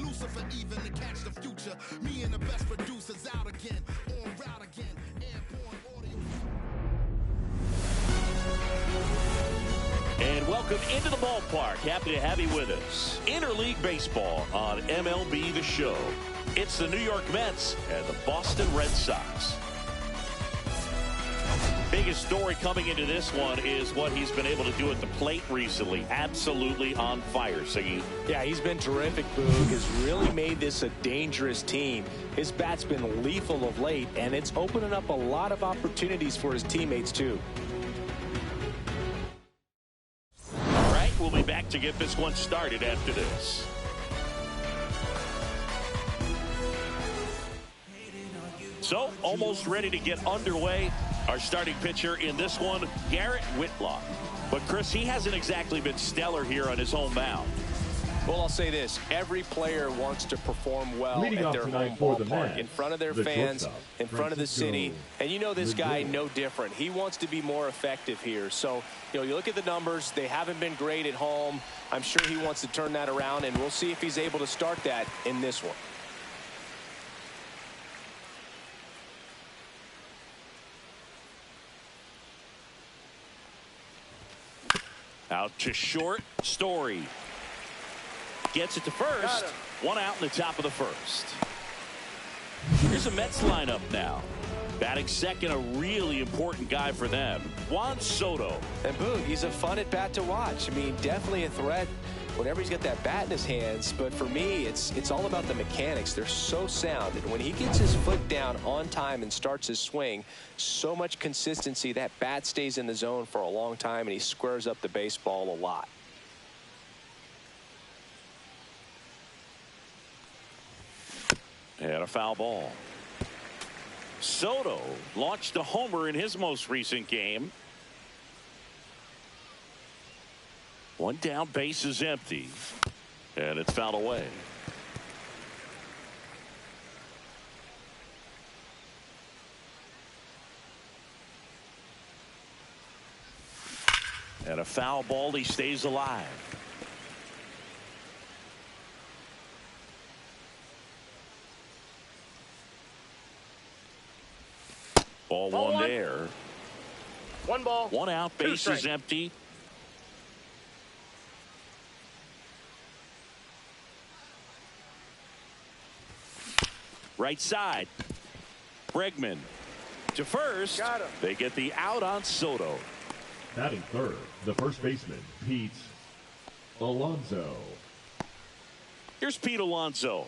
Lucifer even to catch the future. Me and the best producers out again, on route again, airborne audio. And welcome into the ballpark. Happy to have you with us. Interleague baseball on MLB The Show. It's the New York Mets and the Boston Red Sox. Biggest story coming into this one is what he's been able to do at the plate recently. Absolutely on fire, Siggy. Yeah, he's been terrific, Boog. Has really made this a dangerous team. His bat's been lethal of late, and it's opening up a lot of opportunities for his teammates, too. All right, we'll be back to get this one started after this. So, almost ready to get underway. Our starting pitcher in this one, Garrett Whitlock. But, Chris, he hasn't exactly been stellar here on his home mound. Well, I'll say this. Every player wants to perform well Leading at off their tonight home for the ballpark, Mets, in front of their the fans, shortstop, in front of the city. And you know this guy, Megill. no different. He wants to be more effective here. So, you know, you look at the numbers. They haven't been great at home. I'm sure he wants to turn that around, and we'll see if he's able to start that in this one. Out to short, Story. Gets it to first. One out in the top of the first. Here's a Mets lineup now. Batting second, a really important guy for them, Juan Soto. And Boog, he's a fun at bat to watch. I mean, definitely a threat whenever he's got that bat in his hands. But for me, it's all about the mechanics. They're so sound. And when he gets his foot down on time and starts his swing, so much consistency, that bat stays in the zone for a long time, and he squares up the baseball a lot. And a foul ball. Soto launched a homer in his most recent game. One down, base is empty. And it's fouled away. And a foul ball, he stays alive. Ball one there. One ball. One out, base is empty. Right side. Bregman to first. Got him. They get the out on Soto. Batting third, the first baseman, Pete Alonso. Here's Pete Alonso.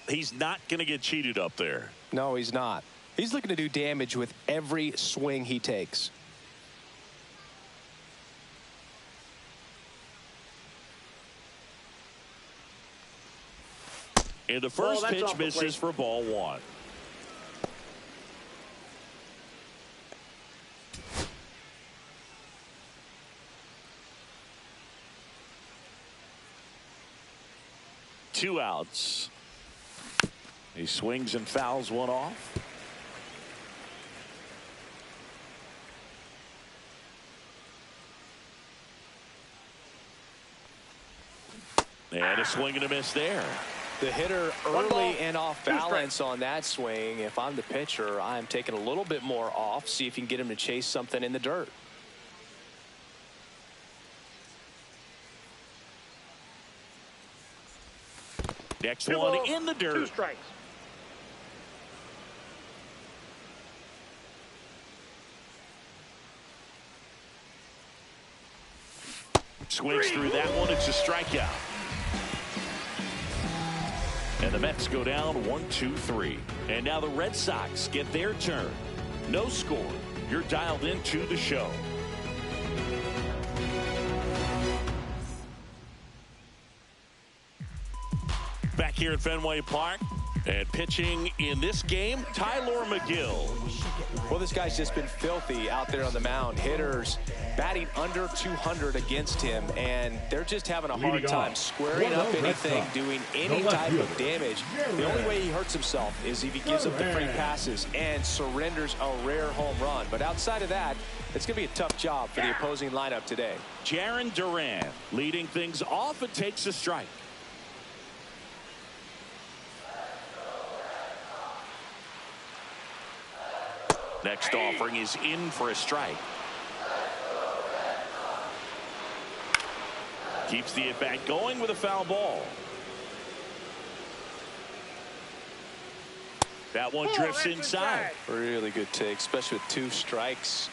He's not going to get cheated up there. No, he's not. He's looking to do damage with every swing he takes. And the first that's pitch off the misses plate. for ball one. Two outs. He swings and fouls one off. And a swing and a miss there. The hitter early and off balance on that swing. If I'm the pitcher, I'm taking a little bit more off, see if you can get him to chase something in the dirt. Next one in the dirt. 2 strikes. Swings through that one. It's a strikeout. And the Mets go down 1-2-3. And now the Red Sox get their turn. No score. You're dialed into the show. Back here at Fenway Park. And pitching in this game, Tylor Megill. Well, this guy's just been filthy out there on the mound. Hitters batting under 200 against him, and they're just having a hard time squaring up anything, doing any type of damage. The only way he hurts himself is if he gives up the free passes and surrenders a rare home run. But outside of that, it's going to be a tough job for the opposing lineup today. Jarren Duran leading things off and takes a strike. Next offering is in for a strike. Keeps the at-bat going with a foul ball. That one drifts inside. Really good take, especially with 2 strikes.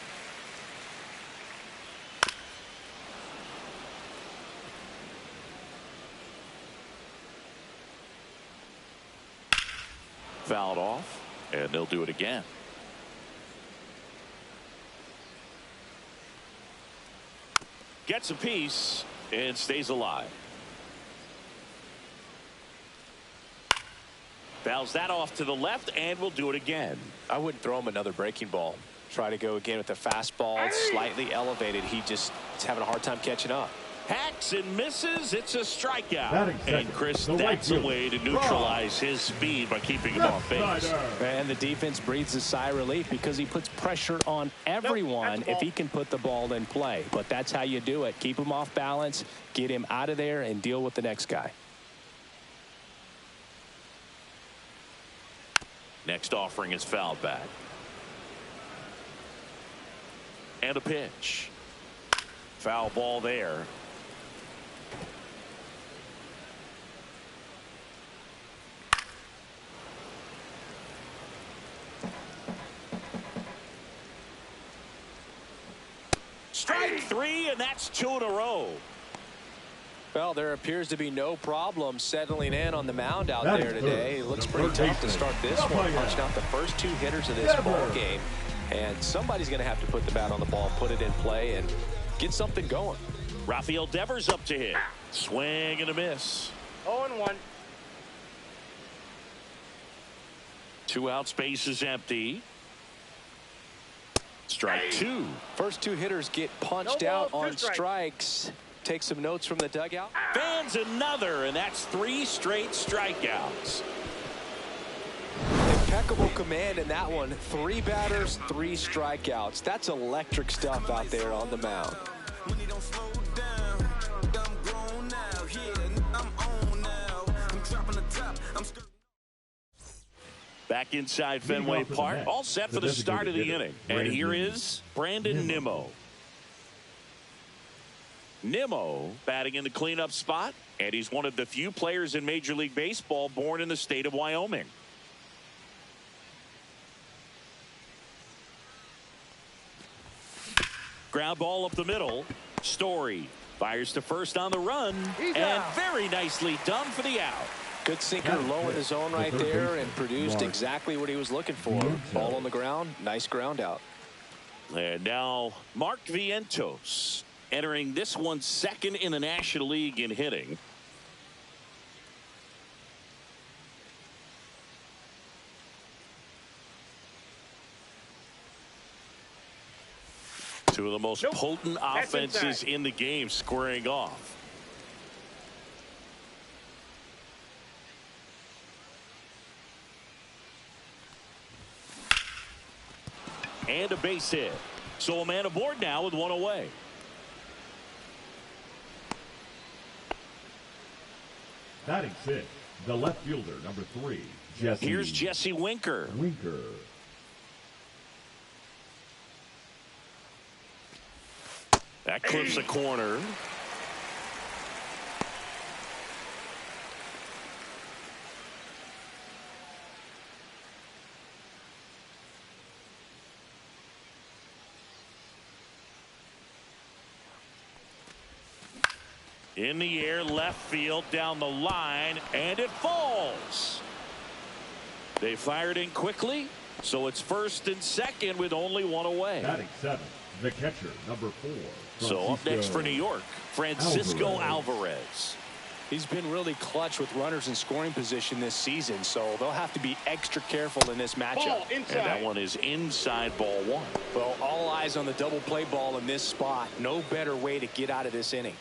Fouled off, and they'll do it again. Gets a piece and stays alive. Fouls that off to the left, and will do it again. I wouldn't throw him another breaking ball. Try to go again with the fastball, slightly elevated. He just is having a hard time catching up. Hacks and misses. It's a strikeout. And Chris, that's a way to neutralize his speed by keeping him off base. And the defense breathes a sigh of relief because he puts pressure on everyone if he can put the ball in play. But that's how you do it. Keep him off balance, get him out of there, and deal with the next guy. Next offering is fouled back. And a pitch. Foul ball there. Strike 3, and that's 2 in a row. Well, there appears to be no problem settling in on the mound out there today. It looks pretty tough to start this one, punching out the first 2 hitters of this ball game. And somebody's going to have to put the bat on the ball, put it in play, and get something going. Rafael Devers up to hit. Swing and a miss. 0-1. 2 out, space is empty. Strike 2. First 2 hitters get punched out on strikes. Take some notes from the dugout. Fans another, and that's 3 straight strikeouts. Impeccable command in that one. 3 batters, 3 strikeouts. That's electric stuff out there on the mound. Back inside Fenway Park, all set for the start of the inning. And here is Brandon Nimmo. Nimmo batting in the cleanup spot, and he's one of the few players in Major League Baseball born in the state of Wyoming. Ground ball up the middle. Story fires to first on the run, and very nicely done for the out. Good sinker low in the zone right there, and produced exactly what he was looking for. Ball on the ground, nice ground out. And now Mark Vientos entering this one second in the National League in hitting. Two of the most potent offenses in the game squaring off. And a base hit. So a man aboard now with 1 away. Batting 6, the left fielder, number 3, Jesse. Here's Jesse Winker. That clips a corner. In the air, left field, down the line, and it falls. They fired in quickly, so it's first and second with only 1 away. Batting 7, the catcher, number 4. So up next for New York, Francisco Alvarez. He's been really clutch with runners in scoring position this season, so they'll have to be extra careful in this matchup. And that one is inside ball 1. Well, all eyes on the double play ball in this spot. No better way to get out of this inning.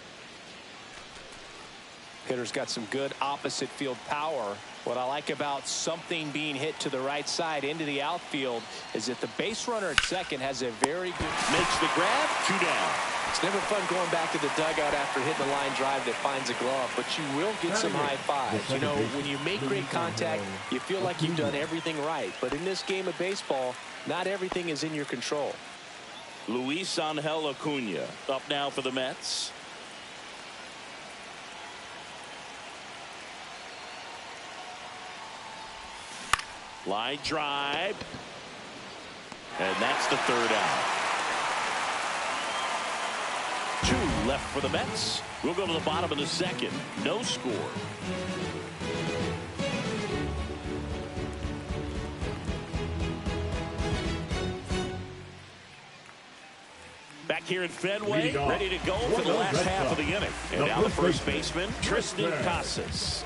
Hitter's got some good opposite field power. What I like about something being hit to the right side into the outfield is that the base runner at second has a very good... Makes the grab, 2 down. It's never fun going back to the dugout after hitting a line drive that finds a glove, but you will get some high fives. You know, when you make great contact, you feel like you've done everything right. But in this game of baseball, not everything is in your control. Luis Angel Acuna up now for the Mets. Line drive. And that's the third out. 2 left for the Mets. We'll go to the bottom of the second. No score. Back here at Fenway, ready to go for the last half of the inning. And now the first baseman, Tristan Casas.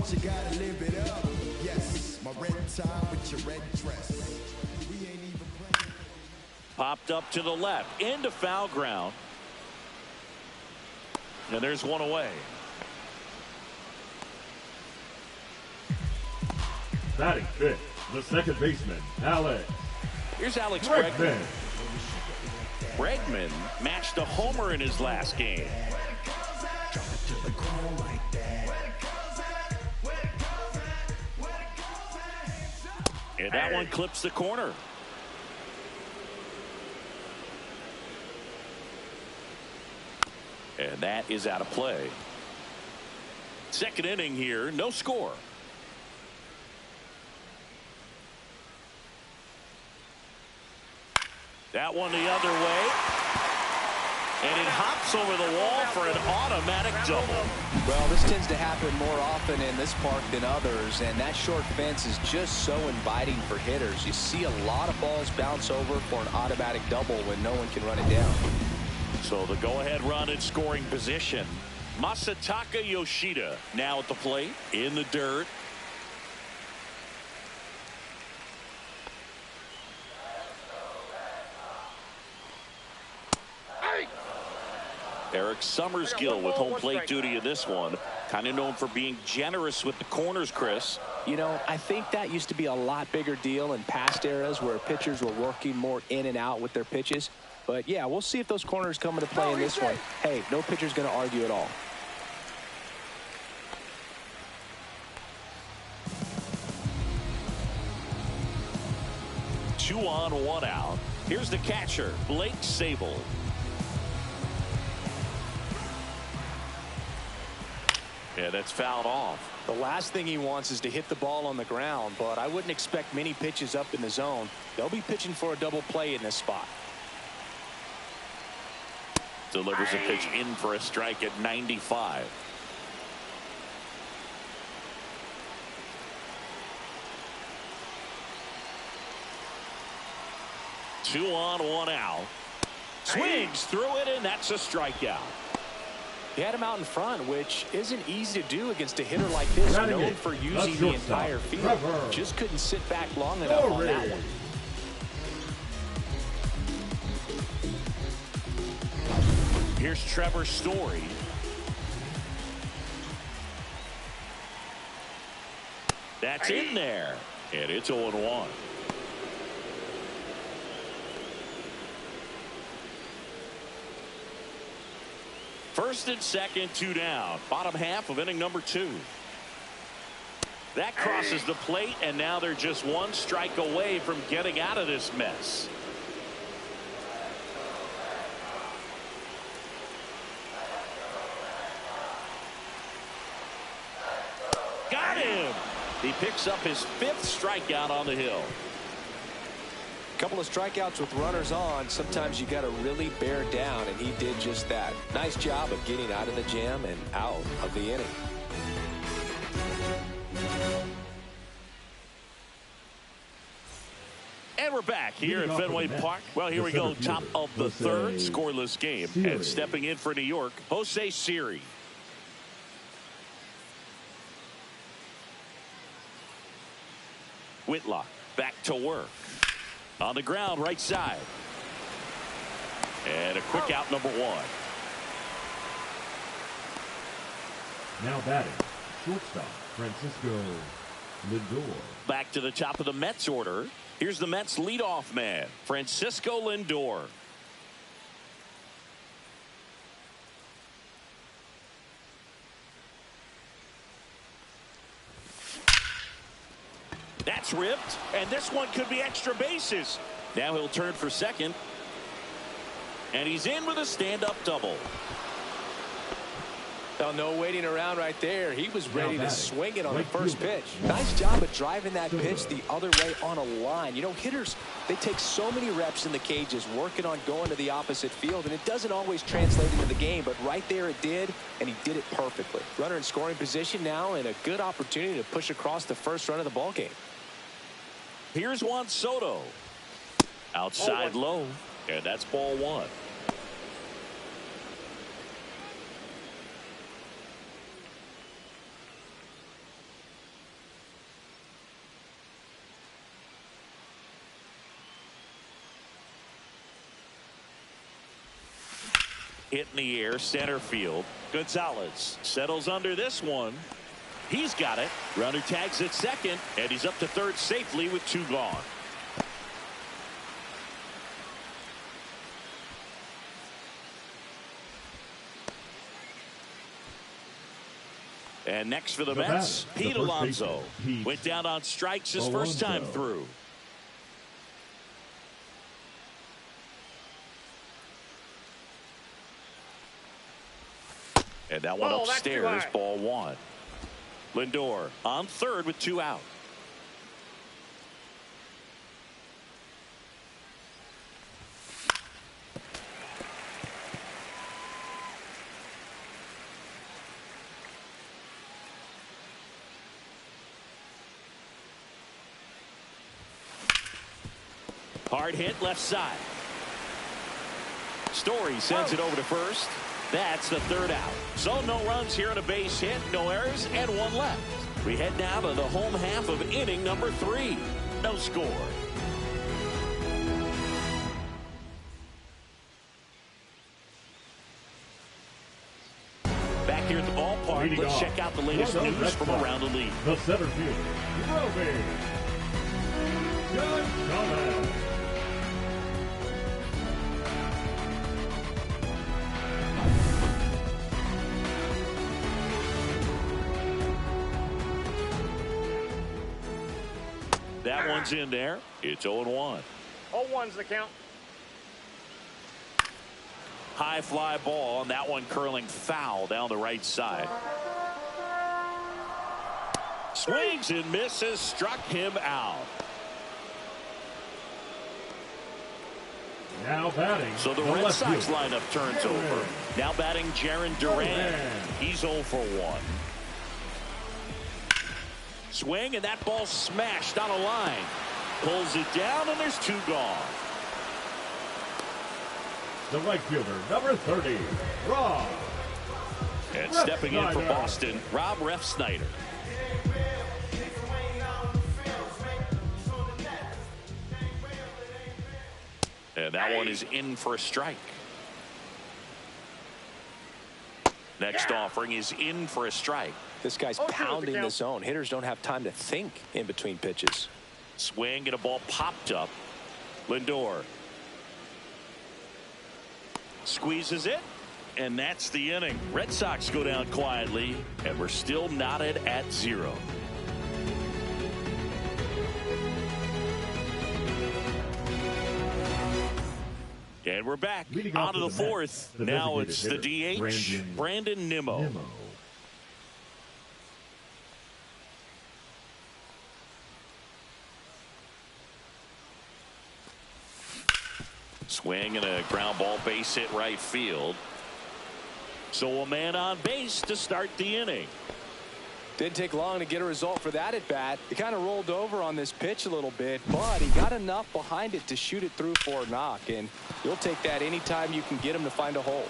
You gotta live it up. Yes, my red tie with your red dress. We ain't even playing. Popped up to the left, into foul ground. And there's one away. Batting fifth, the second baseman, Alex. Here's Alex Bregman. Bregman matched a homer in his last game. And that one clips the corner. And that is out of play. Second inning here, no score. That one the other way. And it hops over the wall for an automatic double. Well, this tends to happen more often in this park than others, and that short fence is just so inviting for hitters. You see a lot of balls bounce over for an automatic double when no one can run it down. So the go-ahead run in scoring position. Masataka Yoshida now at the plate in the dirt. Eric Summersgill with home plate duty in this one. Kind of known for being generous with the corners, Chris. You know, I think that used to be a lot bigger deal in past eras where pitchers were working more in and out with their pitches. But, yeah, we'll see if those corners come into play in this one. Hey, no pitcher's going to argue at all. Two on, one out. Here's the catcher, Blake Sable. Yeah, that's fouled off. The last thing he wants is to hit the ball on the ground, but I wouldn't expect many pitches up in the zone. They'll be pitching for a double play in this spot. Delivers a pitch in for a strike at 95. Two on, one out. Swings through it, and that's a strikeout. He had him out in front, which isn't easy to do against a hitter like this, known for using the entire field. Just couldn't sit back long enough on that one. Here's Trevor Story. That's in there, and it's 0-1. First and second, two down. Bottom half of inning number 2. That crosses the plate, and now they're just one strike away from getting out of this mess. Got him! He picks up his 5th strikeout on the hill. Couple of strikeouts with runners on. Sometimes you got to really bear down, and he did just that. Nice job of getting out of the jam and out of the inning. And we're back here at Fenway Park. Well, here we go. Top of the third, scoreless game. And stepping in for New York, Jose Siri. Whitlock back to work. On the ground, right side. And a quick out, number 1. Now batting, shortstop, Francisco Lindor. Back to the top of the Mets order. Here's the Mets leadoff man, Francisco Lindor. That's ripped, and this one could be extra bases. Now he'll turn for second. And he's in with a stand-up double. Well, no waiting around right there. He was ready to swing it on the first pitch. Nice job of driving that pitch the other way on a line. You know, hitters, they take so many reps in the cages working on going to the opposite field, and it doesn't always translate into the game, but right there it did, and he did it perfectly. Runner in scoring position now, and a good opportunity to push across the first run of the ball game. Here's Juan Soto. Outside low, and that's ball one. Hit in the air, center field. Gonzalez settles under this one. He's got it. Runner tags at second, and he's up to third safely with two gone. And next for the Mets, Pete Alonso. Went down on strikes his first time through. And that one upstairs, ball one. Lindor on third with two out. Hard hit left side. Story sends it over to first. That's the third out. So no runs here on a base hit, no errors, and one left. We head now to the home half of inning number 3. No score. Back here at the ballpark, let's check out the latest news from around the league. The center fielder, Roby. Good. That one's in there. It's 0-1. 0-1's the count. High fly ball, and that one curling foul down the right side. Swings and misses, struck him out. Now batting. So the Red Sox lineup turns over. Now batting Jarren Duran. He's 0 for 1. Swing, and that ball smashed on a line. Pulls it down, and there's two gone. The right fielder, number 30, Rob. And stepping in for Boston, Rob Refsnyder. And that one is in for a strike. Next offering is in for a strike. This guy's pounding the zone. Hitters don't have time to think in between pitches. Swing, and a ball popped up. Lindor squeezes it, and that's the inning. Red Sox go down quietly, and we're still knotted at 0. And we're back on to the fourth. Now it's the DH, Brandon Nimmo. Swing and a ground ball, base hit right field. So a man on base to start the inning. Didn't take long to get a result for that at bat. He kind of rolled over on this pitch a little bit, but he got enough behind it to shoot it through for a knock, and you'll take that anytime you can get him to find a hole.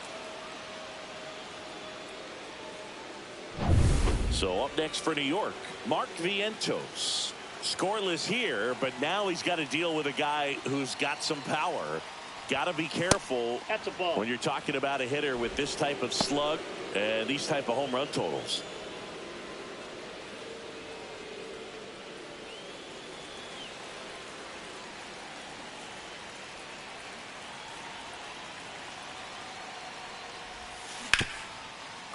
So up next for New York, Mark Vientos. Scoreless here, but now he's got to deal with a guy who's got some power. Got to be careful when you're talking about a hitter with this type of slug and these type of home run totals.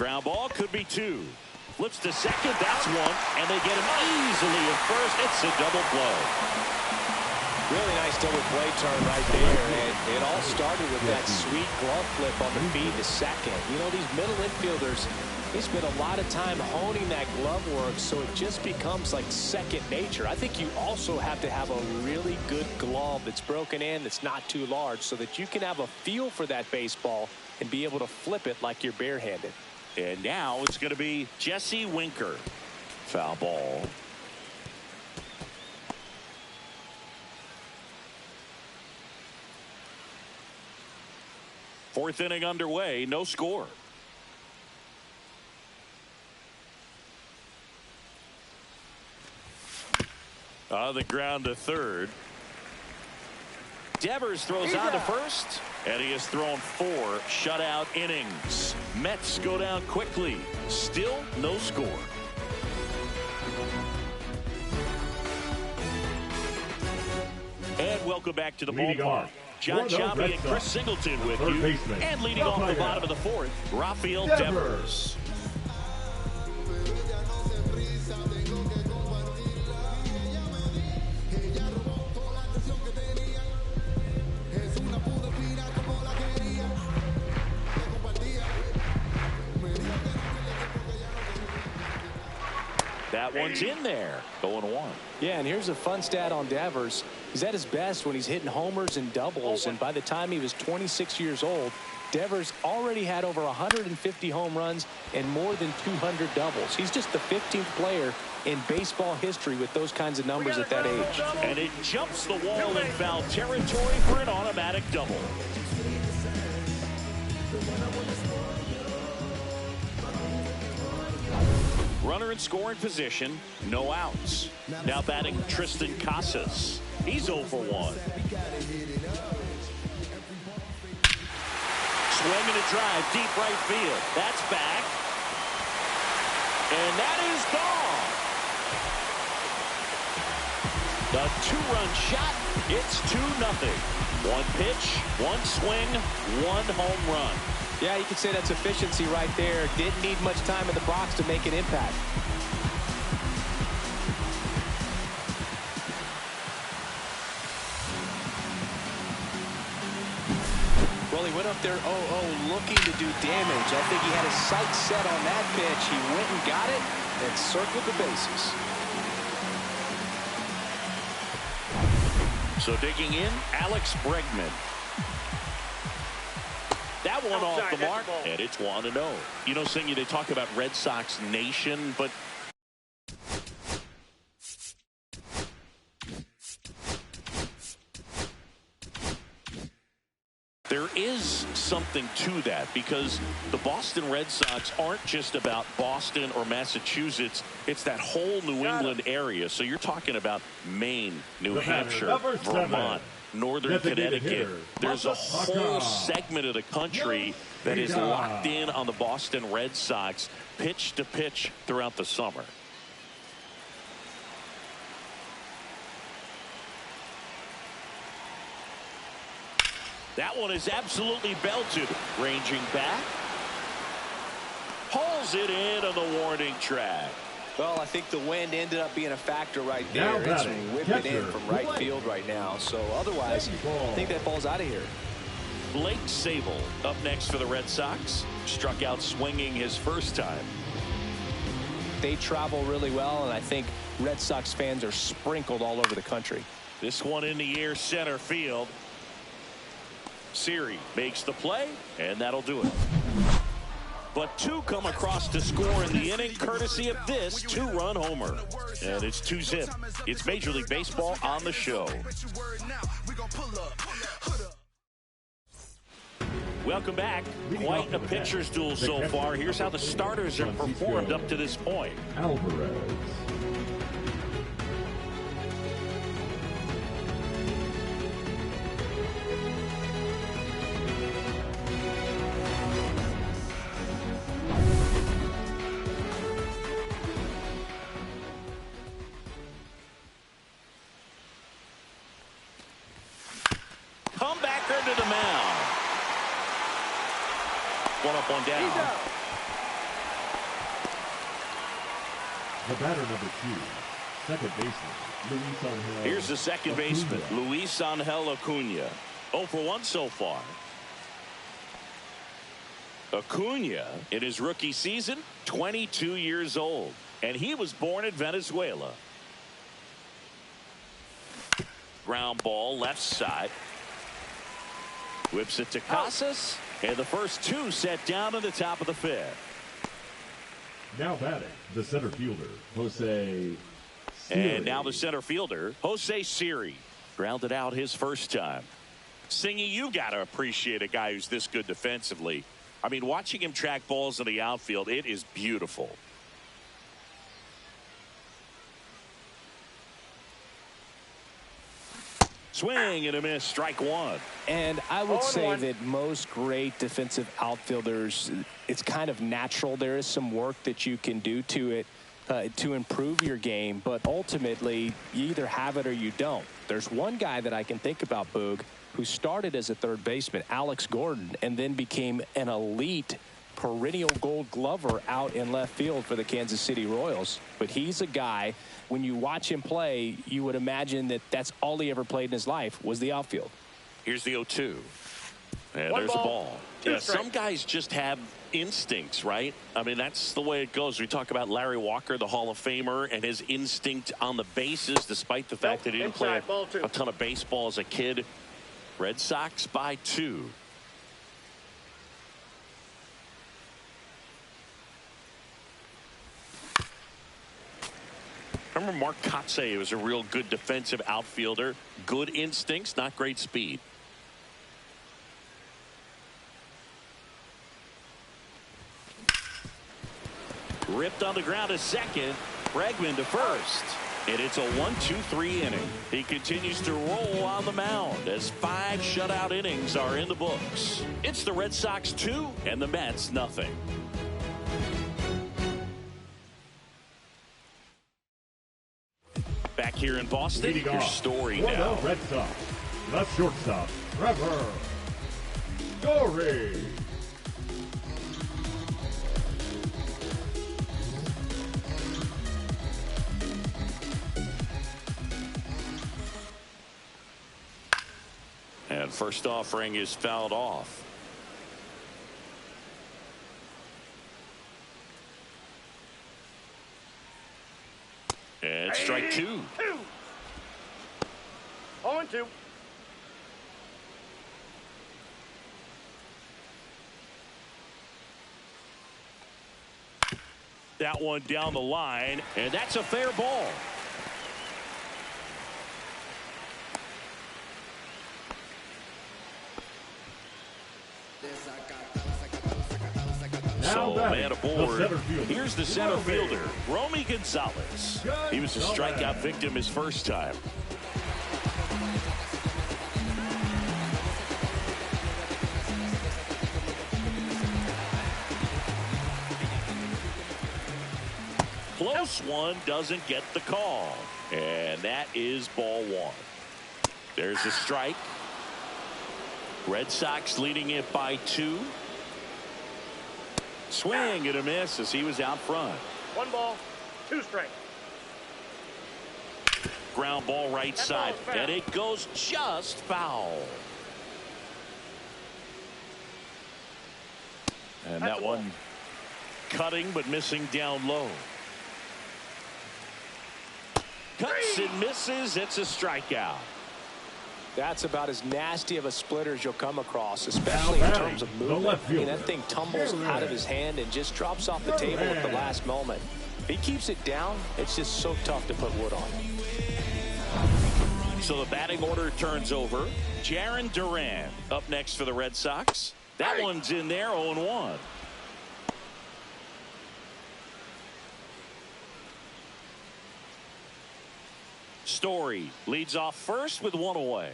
Ground ball could be 2. Flips to second. That's 1. And they get him easily at first. It's a double play. Really nice double play turn right there. And it all started with that sweet glove flip on the feed to second. You know, these middle infielders, they spend a lot of time honing that glove work, so it just becomes like second nature. I think you also have to have a really good glove that's broken in, that's not too large, so that you can have a feel for that baseball and be able to flip it like you're barehanded. And now it's going to be Jesse Winker. Foul ball. Fourth inning underway, no score. On the ground to third. Devers throws on to first, and he has thrown 4 shutout innings. Mets go down quickly. Still no score. And welcome back to the ballpark. John Sciambi and Chris Singleton with you. And leading off the bottom of the 4th, Rafael Devers. That one's in there. Going 1. Yeah, and here's a fun stat on Devers. He's at his best when he's hitting homers and doubles, and by the time he was 26 years old, Devers already had over 150 home runs and more than 200 doubles. He's just the 15th player in baseball history with those kinds of numbers at that age. And it jumps the wall in foul territory for an automatic double. Runner in scoring position, no outs. Now batting Tristan Casas. He's 0 for 1. Swing and a drive, deep right field. That's back. And that is gone. The 2-run shot. It's 2-0. 1 pitch, 1 swing, 1 home run. Yeah, you could say that's efficiency right there. Didn't need much time in the box to make an impact. Well, he went up there 0-0 looking to do damage. I think he had his sights set on that pitch. He went and got it and circled the bases. So digging in, Alex Bregman. That one off the mark, and it's 1-0. You know, Singy, they talk about Red Sox Nation, but there is something to that, because the Boston Red Sox aren't just about Boston or Massachusetts. It's that whole New England area. So you're talking about Maine, New Hampshire, Vermont, Northern Connecticut. There's a whole segment of the country that is locked in on the Boston Red Sox pitch to pitch throughout the summer. That one is absolutely belted. Ranging back. Pulls it in on the warning track. Well, I think the wind ended up being a factor right there. It's whipping in from right field right now. So otherwise, I think that ball's out of here. Blake Sabol up next for the Red Sox. Struck out swinging his first time. They travel really well, and I think Red Sox fans are sprinkled all over the country. This one in the air, center field. Siri makes the play, and that'll do it. But 2 come across to score in the inning, courtesy of this 2-run homer. And it's 2-zip. It's Major League Baseball on the show. Welcome back. Quite a pitcher's duel so far. Here's how the starters have performed up to this point. Alvarez. Comebacker to the mound. One up, one down. The batter number 2, second baseman, Luis Angel. Here's the second baseman, Luis Angel Acuna. 0 for 1 so far. Acuna, in his rookie season, 22 years old, and he was born in Venezuela. Ground ball left side. Whips it to Casas, and the first 2 set down in the top of the 5th. Now batting, the center fielder, Jose Siri. And now the center fielder, Jose Siri. Grounded out his first time. Singy, you got to appreciate a guy who's this good defensively. I mean, watching him track balls in the outfield, it is beautiful. Swing and a miss, strike 1. And I would say that most great defensive outfielders, it's kind of natural. There is some work that you can do to it to improve your game, but ultimately you either have it or you don't. There's one guy that I can think about, Boog, who started as a third baseman, Alex Gordon, and then became an elite perennial Gold Glover out in left field for the Kansas City Royals. But he's a guy, when you watch him play, you would imagine that that's all he ever played in his life was the outfield. Here's the 0-2. And there's the ball. Yeah, some guys just have instincts, right? I mean, that's the way it goes. We talk about Larry Walker, the Hall of Famer, and his instinct on the bases, despite the fact that he didn't play a ton of baseball as a kid. Red Sox by 2. Remember Mark Kotsay was a real good defensive outfielder. Good instincts, not great speed. Ripped on the ground to second. Bregman to first. And it's a 1-2-3 inning. He continues to roll on the mound as 5 shutout innings are in the books. It's the Red Sox 2 and the Mets nothing. Back here in Boston, your story now. Red Sox, the shortstop, Trevor Story. And first offering is fouled off. And strike 2. 0-2. That one down the line, and that's a fair ball. So, man aboard. Here's the center fielder, Romy Gonzalez. He was a strikeout victim his first time. Close one, doesn't get the call. And that is ball 1. There's a strike. Red Sox leading it by 2. Swing and a miss as he was out front. 1 ball, 2 strikes. Ground ball right side, and it goes just foul. And that one cutting but missing down low. Cuts and misses. It's a strikeout. That's about as nasty of a splitter as you'll come across, especially in terms of movement. I mean, that thing tumbles out of his hand and just drops off the table at the last moment. If he keeps it down, it's just so tough to put wood on. So the batting order turns over. Jarren Duran up next for the Red Sox. That one's in there, 0-1. Story leads off first with 1 away.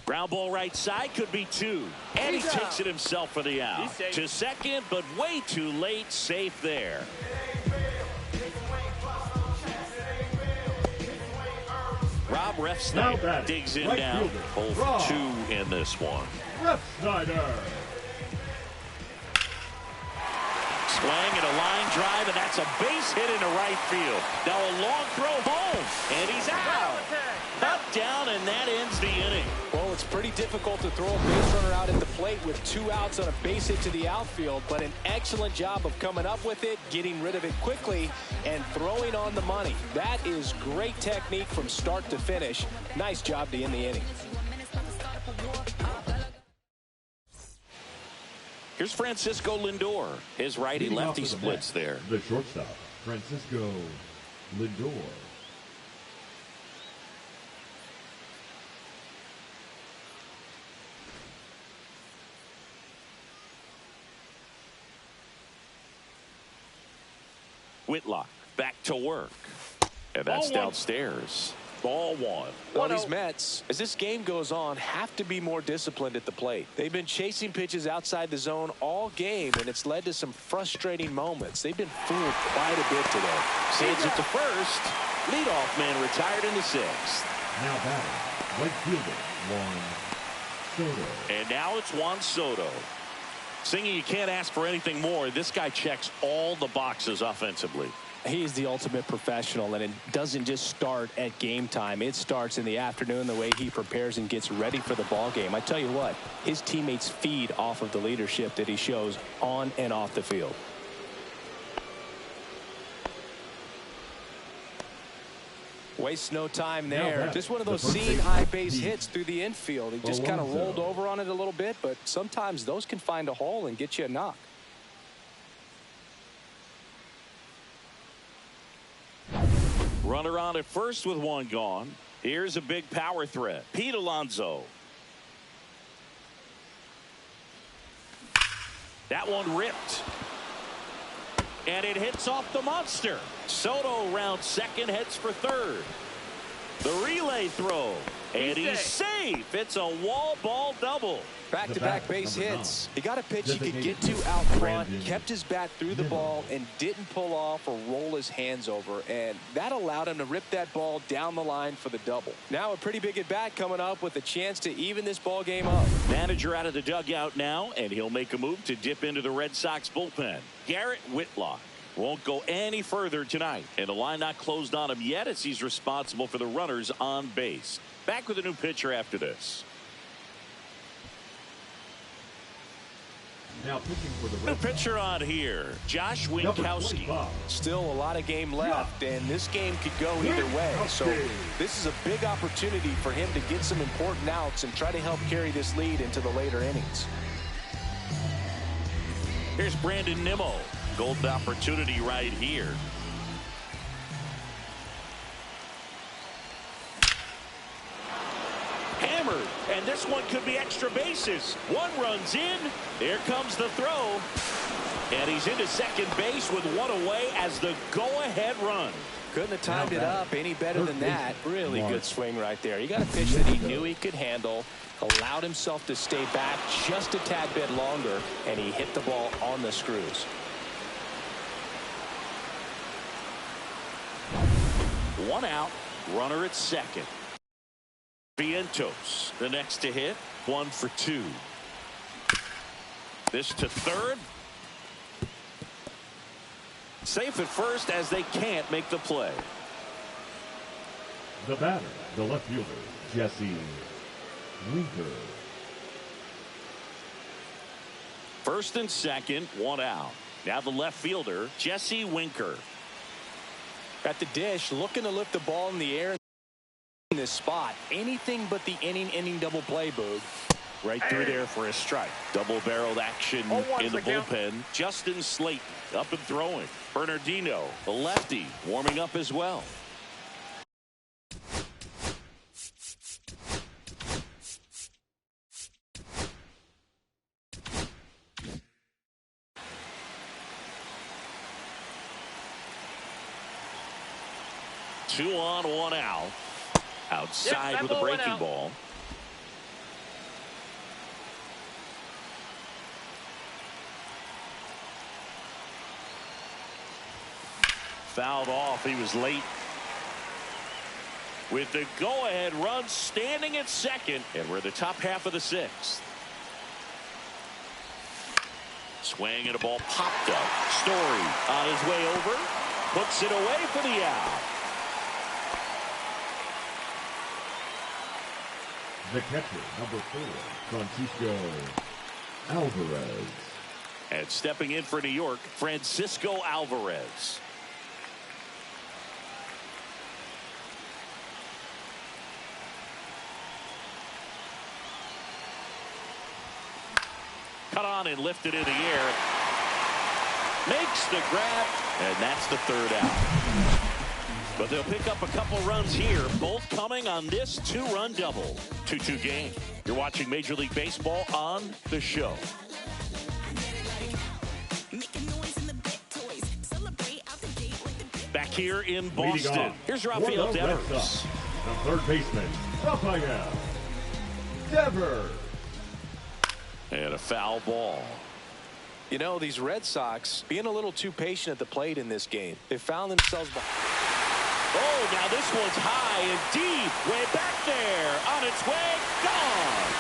Ground ball right side, could be 2. And he takes it himself for the out. To second, but way too late. Safe there. Rob Refsnyder digs in now. 0 for 2 in this one. Refsnyder. Swing and a line drive, and that's a base hit into right field. Now a long throw home, and he's out. Up, down, and that ends the inning. Well, it's pretty difficult to throw a base runner out at the plate with 2 outs on a base hit to the outfield, but an excellent job of coming up with it, getting rid of it quickly, and throwing on the money. That is great technique from start to finish. Nice job to end the inning. Here's Francisco Lindor. His righty-lefty splits there. The shortstop, Francisco Lindor. Whitlock back to work. And that's downstairs. Ball 1. Well, these Mets, as this game goes on, have to be more disciplined at the plate. They've been chasing pitches outside the zone all game, and it's led to some frustrating moments. They've been fooled quite a bit today. Sends it to first. Leadoff man retired in the 6th. Now batting, right fielder, Juan Soto. And now it's Juan Soto. Singing, you can't ask for anything more. This guy checks all the boxes offensively. He is the ultimate professional, and it doesn't just start at game time. It starts in the afternoon, the way he prepares and gets ready for the ball game. I tell you what, his teammates feed off of the leadership that he shows on and off the field. Wastes no time there. Just one of those seeing high base hits through the infield. He just kind of rolled over on it a little bit, but sometimes those can find a hole and get you a knock. Runner on at first with 1 gone. Here's a big power threat. Pete Alonso. That one ripped. And it hits off the monster. Soto round second, heads for third. The relay throw. And he's safe. It's a wall ball double. Back-to-back base hits. He got a pitch he could get to out front, kept his bat through the ball, and didn't pull off or roll his hands over. And that allowed him to rip that ball down the line for the double. Now a pretty big at-bat coming up with a chance to even this ball game up. Manager out of the dugout now, and he'll make a move to dip into the Red Sox bullpen. Garrett Whitlock won't go any further tonight, and the line not closed on him yet as he's responsible for the runners on base. Back with a new pitcher after this. Now pitching for the New pitcher on here, Josh Winkowski. Still a lot of game left, and this game could go either way. So this is a big opportunity for him to get some important outs and try to help carry this lead into the later innings. Here's Brandon Nimmo. Golden opportunity right here. Hammered, and this one could be extra bases. 1 runs in. Here comes the throw. And he's into second base with 1 away as the go-ahead run. Couldn't have timed it up any better than that. Really good swing right there. He got a pitch that he knew he could handle, allowed himself to stay back just a tad bit longer, and he hit the ball on the screws. One out, runner at second. Vientos, the next to hit, 1 for 2. This to third. Safe at first as they can't make the play. The batter, the left fielder, Jesse Winker. First and second, 1 out. Now the left fielder, Jesse Winker. At the dish, looking to lift the ball in the air in this spot. Anything but the inning double play, Boog. Right through there for a strike. Double-barreled action in the bullpen. Justin Slayton up and throwing. Bernardino, the lefty, warming up as well. Two on, 1 out. Outside with a breaking ball. Fouled off. He was late. With the go-ahead run standing at second. And we're in the top half of the 6th. Swing and a ball popped up. Story on his way over. Puts it away for the out. The catcher, number 4, Francisco Alvarez. And stepping in for New York, Francisco Alvarez. Cut on and lifted in the air. Makes the grab, and that's the third out. But they'll pick up a couple runs here, both coming on this 2-run double. 2-2 game. You're watching Major League Baseball on The Show. Back here in Boston, here's Rafael Devers. The third baseman, Rafael Devers. And a foul ball. You know, these Red Sox being a little too patient at the plate in this game. They found themselves behind. Oh, now this one's high and deep. Way back there. On its way. Gone.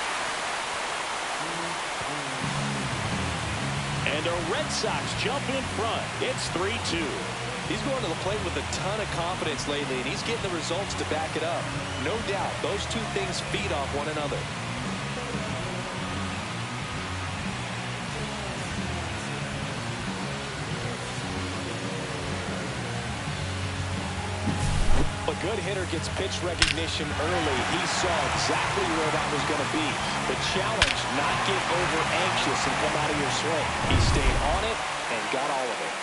And the Red Sox jump in front. It's 3-2. He's going to the plate with a ton of confidence lately, and he's getting the results to back it up. No doubt, those two things feed off one another. A good hitter gets pitch recognition early. He saw exactly where that was going to be. The challenge, not get over anxious and come out of your swing. He stayed on it and got all of it.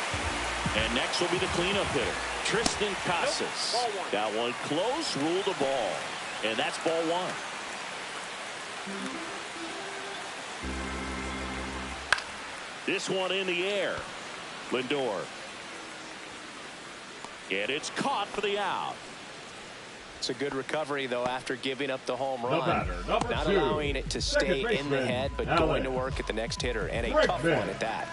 And next will be the cleanup hitter, Tristan Casas. That one close, ruled the ball. And that's ball one. This one in the air. Lindor. And it's caught for the out. It's a good recovery, though, after giving up the home run. Batter, not 2, allowing it to stay in the head, but going to work at the next hitter. And a tough one at that.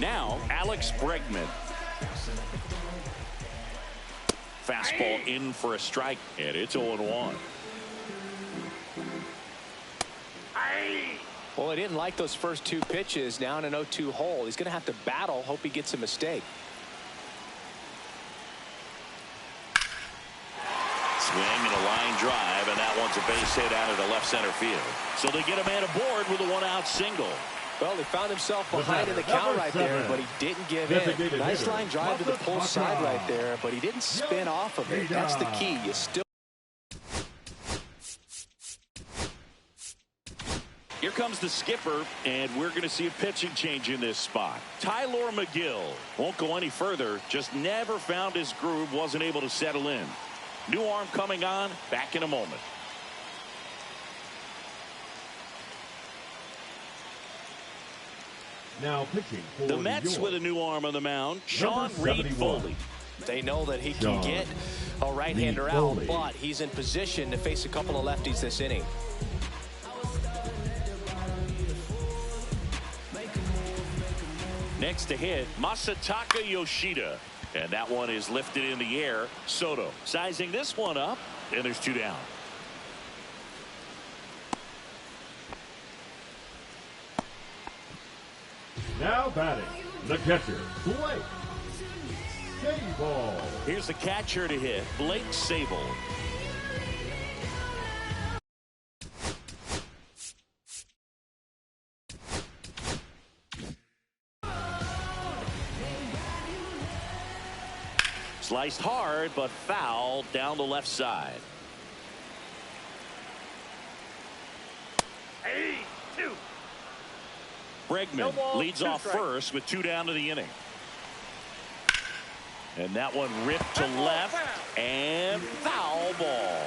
Now, Alex Bregman. Fastball in for a strike, and it's 0-1. Well, he didn't like those first two pitches. Now in an 0-2 hole. He's going to have to battle, hope he gets a mistake. Swing and a line drive, and that one's a base hit out of the left center field. So they get a man aboard with a one-out single. Well, he found himself behind in the count right there, but he didn't give in. Nice line drive to the pull side right there, but he didn't spin off of it. That's the key. You still. Here comes the skipper, and we're going to see a pitching change in this spot. Tylor Megill won't go any further, just never found his groove, wasn't able to settle in. New arm coming on, back in a moment. Now pitching for the Mets with a new arm on the mound, Sean Reid-Foley. They know that he can get a right-hander out, but he's in position to face a couple of lefties this inning. Next to hit, Masataka Yoshida. And that one is lifted in the air. Soto sizing this one up, and there's 2 down. Now batting, the catcher, Blake Sabol. Here's the catcher to hit, Blake Sabol. Sliced hard, but foul down the left side. 2. Bregman leads off first with 2 down to the inning. And that one ripped to left and foul ball.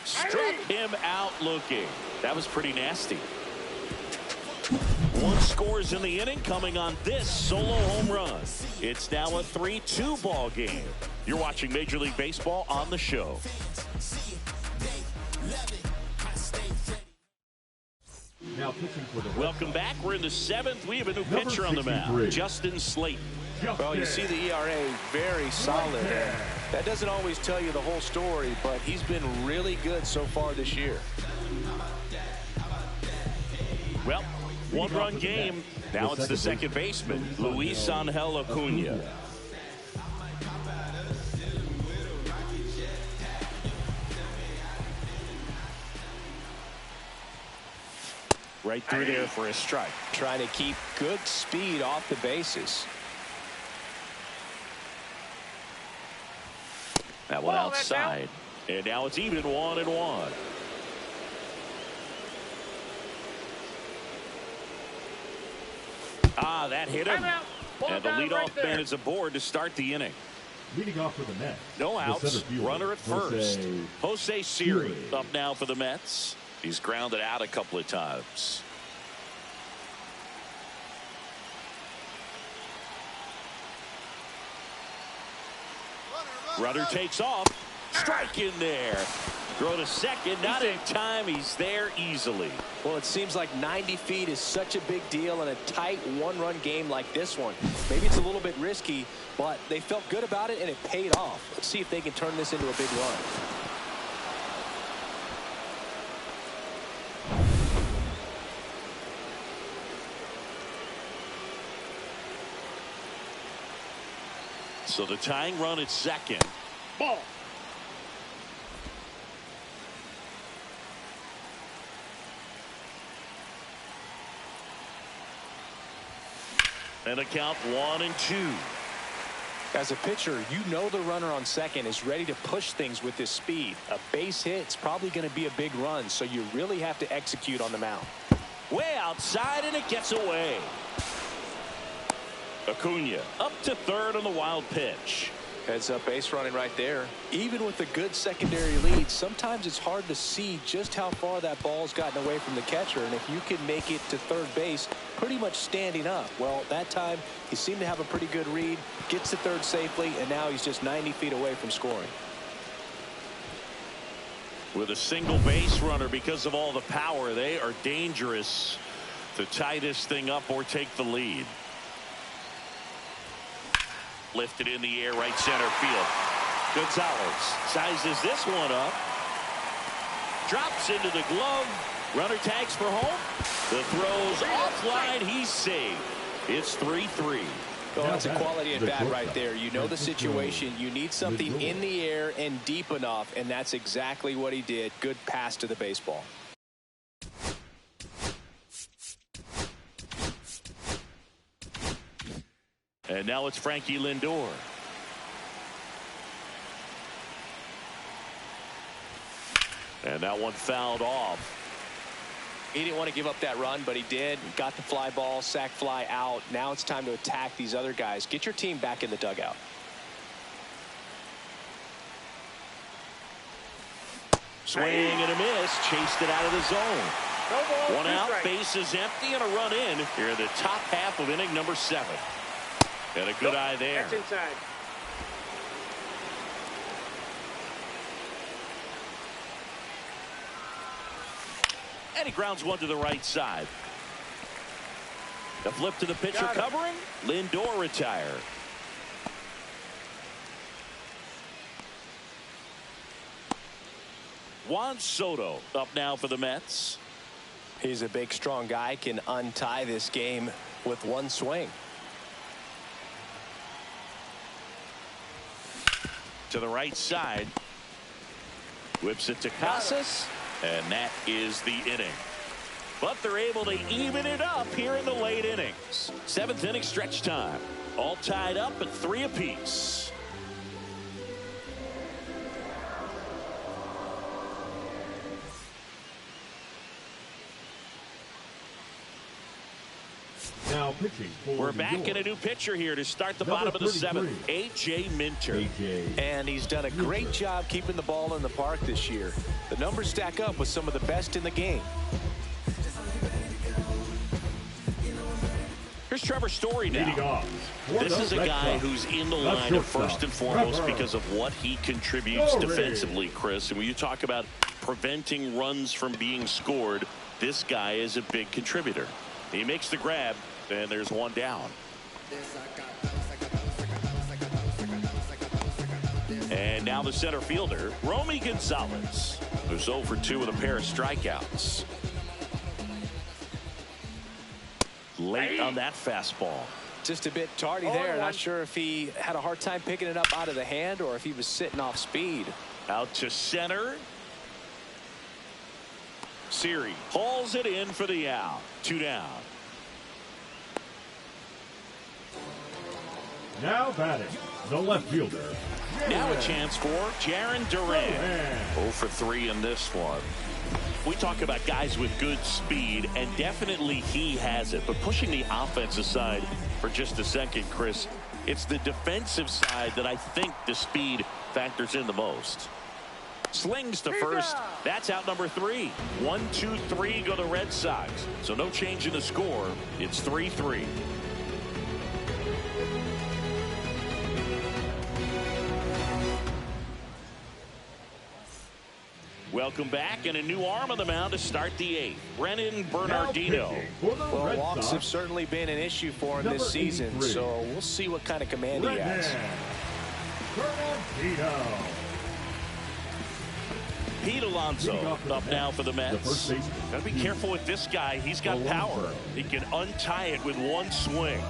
Struck him out looking. That was pretty nasty. 1 scores in the inning coming on this solo home run. It's now a 3-2 ball game. You're watching Major League Baseball on The Show. Now pitching for the Welcome back. We're in the 7th. We have a new pitcher on the mound, Justin Slayton. Well, you see the ERA very solid. That doesn't always tell you the whole story, but he's been really good so far this year. Well, One-run game. Now it's the second baseman, Luis Angel Acuna. Right through there for a strike. Trying to keep good speed off the bases. That one outside. And now it's even 1-1. Ah, that hit him. And the leadoff man is aboard to start the inning. Leading off for the Mets. No outs. Runner at first. Jose Siri up now for the Mets. He's grounded out a couple of times. Runner takes off. Strike in there. Throw to second. Not in time. He's there easily. Well, it seems like 90 feet is such a big deal in a tight one-run game like this one. Maybe it's a little bit risky, but they felt good about it, and it paid off. Let's see if they can turn this into a big run. So the tying run at second. Ball. And a count 1-2. As a pitcher, you know the runner on second is ready to push things with his speed. A base hit's probably going to be a big run, so you really have to execute on the mound. Way outside, and it gets away. Acuna up to third on the wild pitch. Heads up base running right there. Even with a good secondary lead, sometimes it's hard to see just how far that ball's gotten away from the catcher, and if you can make it to third base pretty much standing up. Well, that time he seemed to have a pretty good read, gets to third safely, and now he's just 90 feet away from scoring. With a single base runner, because of all the power, they are dangerous to tie this thing up or take the lead. Lifted in the air, right center field. Gonzalez sizes this one up. Drops into the glove. Runner tags for home. The throw's offline. He's safe. It's 3-3. Oh, that's a quality at bat right there. You know the situation. You need something in the air and deep enough, and that's exactly what he did. Good pass to the baseball. And now it's Frankie Lindor. And that one fouled off. He didn't want to give up that run, but he did. Got the fly ball, sac fly out. Now it's time to attack these other guys. Get your team back in the dugout. Swing and a miss. Chased it out of the zone. No ball, One out, strike. base is empty, and a run in here in the top half of inning number 7. And a good eye there. That's inside. And he grounds one to the right side. The flip to the pitcher covering. Lindor retired. Juan Soto up now for the Mets. He's a big, strong guy. Can untie this game with one swing. To the right side. Whips it to Casas. And that is the inning. But they're able to even it up here in the late innings. 7th inning stretch time. All tied up at 3 apiece. Now pitching for We're New back York. in a new pitcher here to start the Number bottom of the 7th. 33. A.J. Minter. And he's done a great job keeping the ball in the park this year. The numbers stack up with some of the best in the game. Here's Trevor Story Leading now. off for This the is a Red guy Sox. who's in the Left lineup shortstop, first and foremost Trevor because of what he contributes Story. defensively, Chris. And when you talk about preventing runs from being scored, this guy is a big contributor. He makes the grab, and there's one down. And now the center fielder, Romy Gonzalez, who's 0 for 2 with a pair of strikeouts. late on that fastball. Just a bit tardy there. Not sure if he had a hard time picking it up out of the hand or if he was sitting off speed. Out to center. Siri hauls it in for the out. 2 down. Now batting, the left fielder. Now a chance for Jarren Duran. 0 for 3 in this one. We talk about guys with good speed, and definitely he has it. But pushing the offensive side for just a second, Chris, it's the defensive side that I think the speed factors in the most. Slings to first. That's out number 3. 1, 2, 3 go the Red Sox. So no change in the score. It's 3-3. Welcome back, and a new arm on the mound to start the 8th. Brennan Bernardino. Well, walks have certainly been an issue for him this season, so we'll see what kind of command he has. Pete Alonso up now for the Mets. Got to be careful with this guy. He's got power. He can untie it with one swing.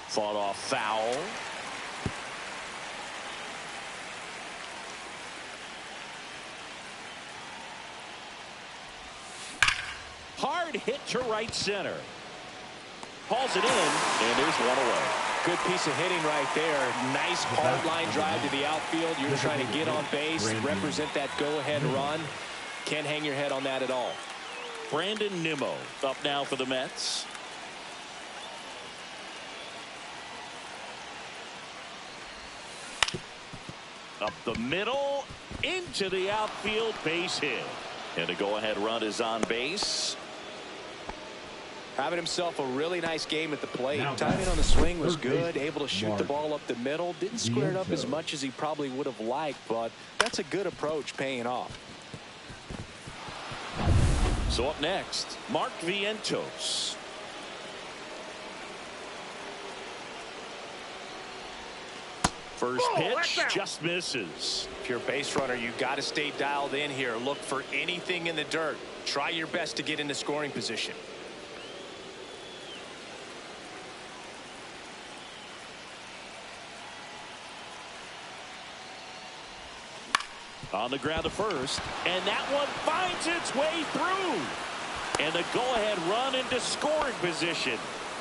Fought off foul. Hard hit to right center. Hauls it in, and there's one away. Good piece of hitting right there. Nice hard line drive to the outfield. You're trying to get on base, represent that go-ahead run. Can't hang your head on that at all. Brandon Nimmo up now for the Mets. Up the middle, into the outfield, base hit. And the go-ahead run is on base. Having himself a really nice game at the plate. Timing on the swing was good. Able to shoot the ball up the middle. Didn't square it up as much as he probably would have liked, but that's a good approach paying off. So up next, Mark Vientos. First pitch just misses. If you're a base runner, you've got to stay dialed in here. Look for anything in the dirt. Try your best to get into scoring position. On the ground to first, and that one finds its way through. And the go-ahead run into scoring position.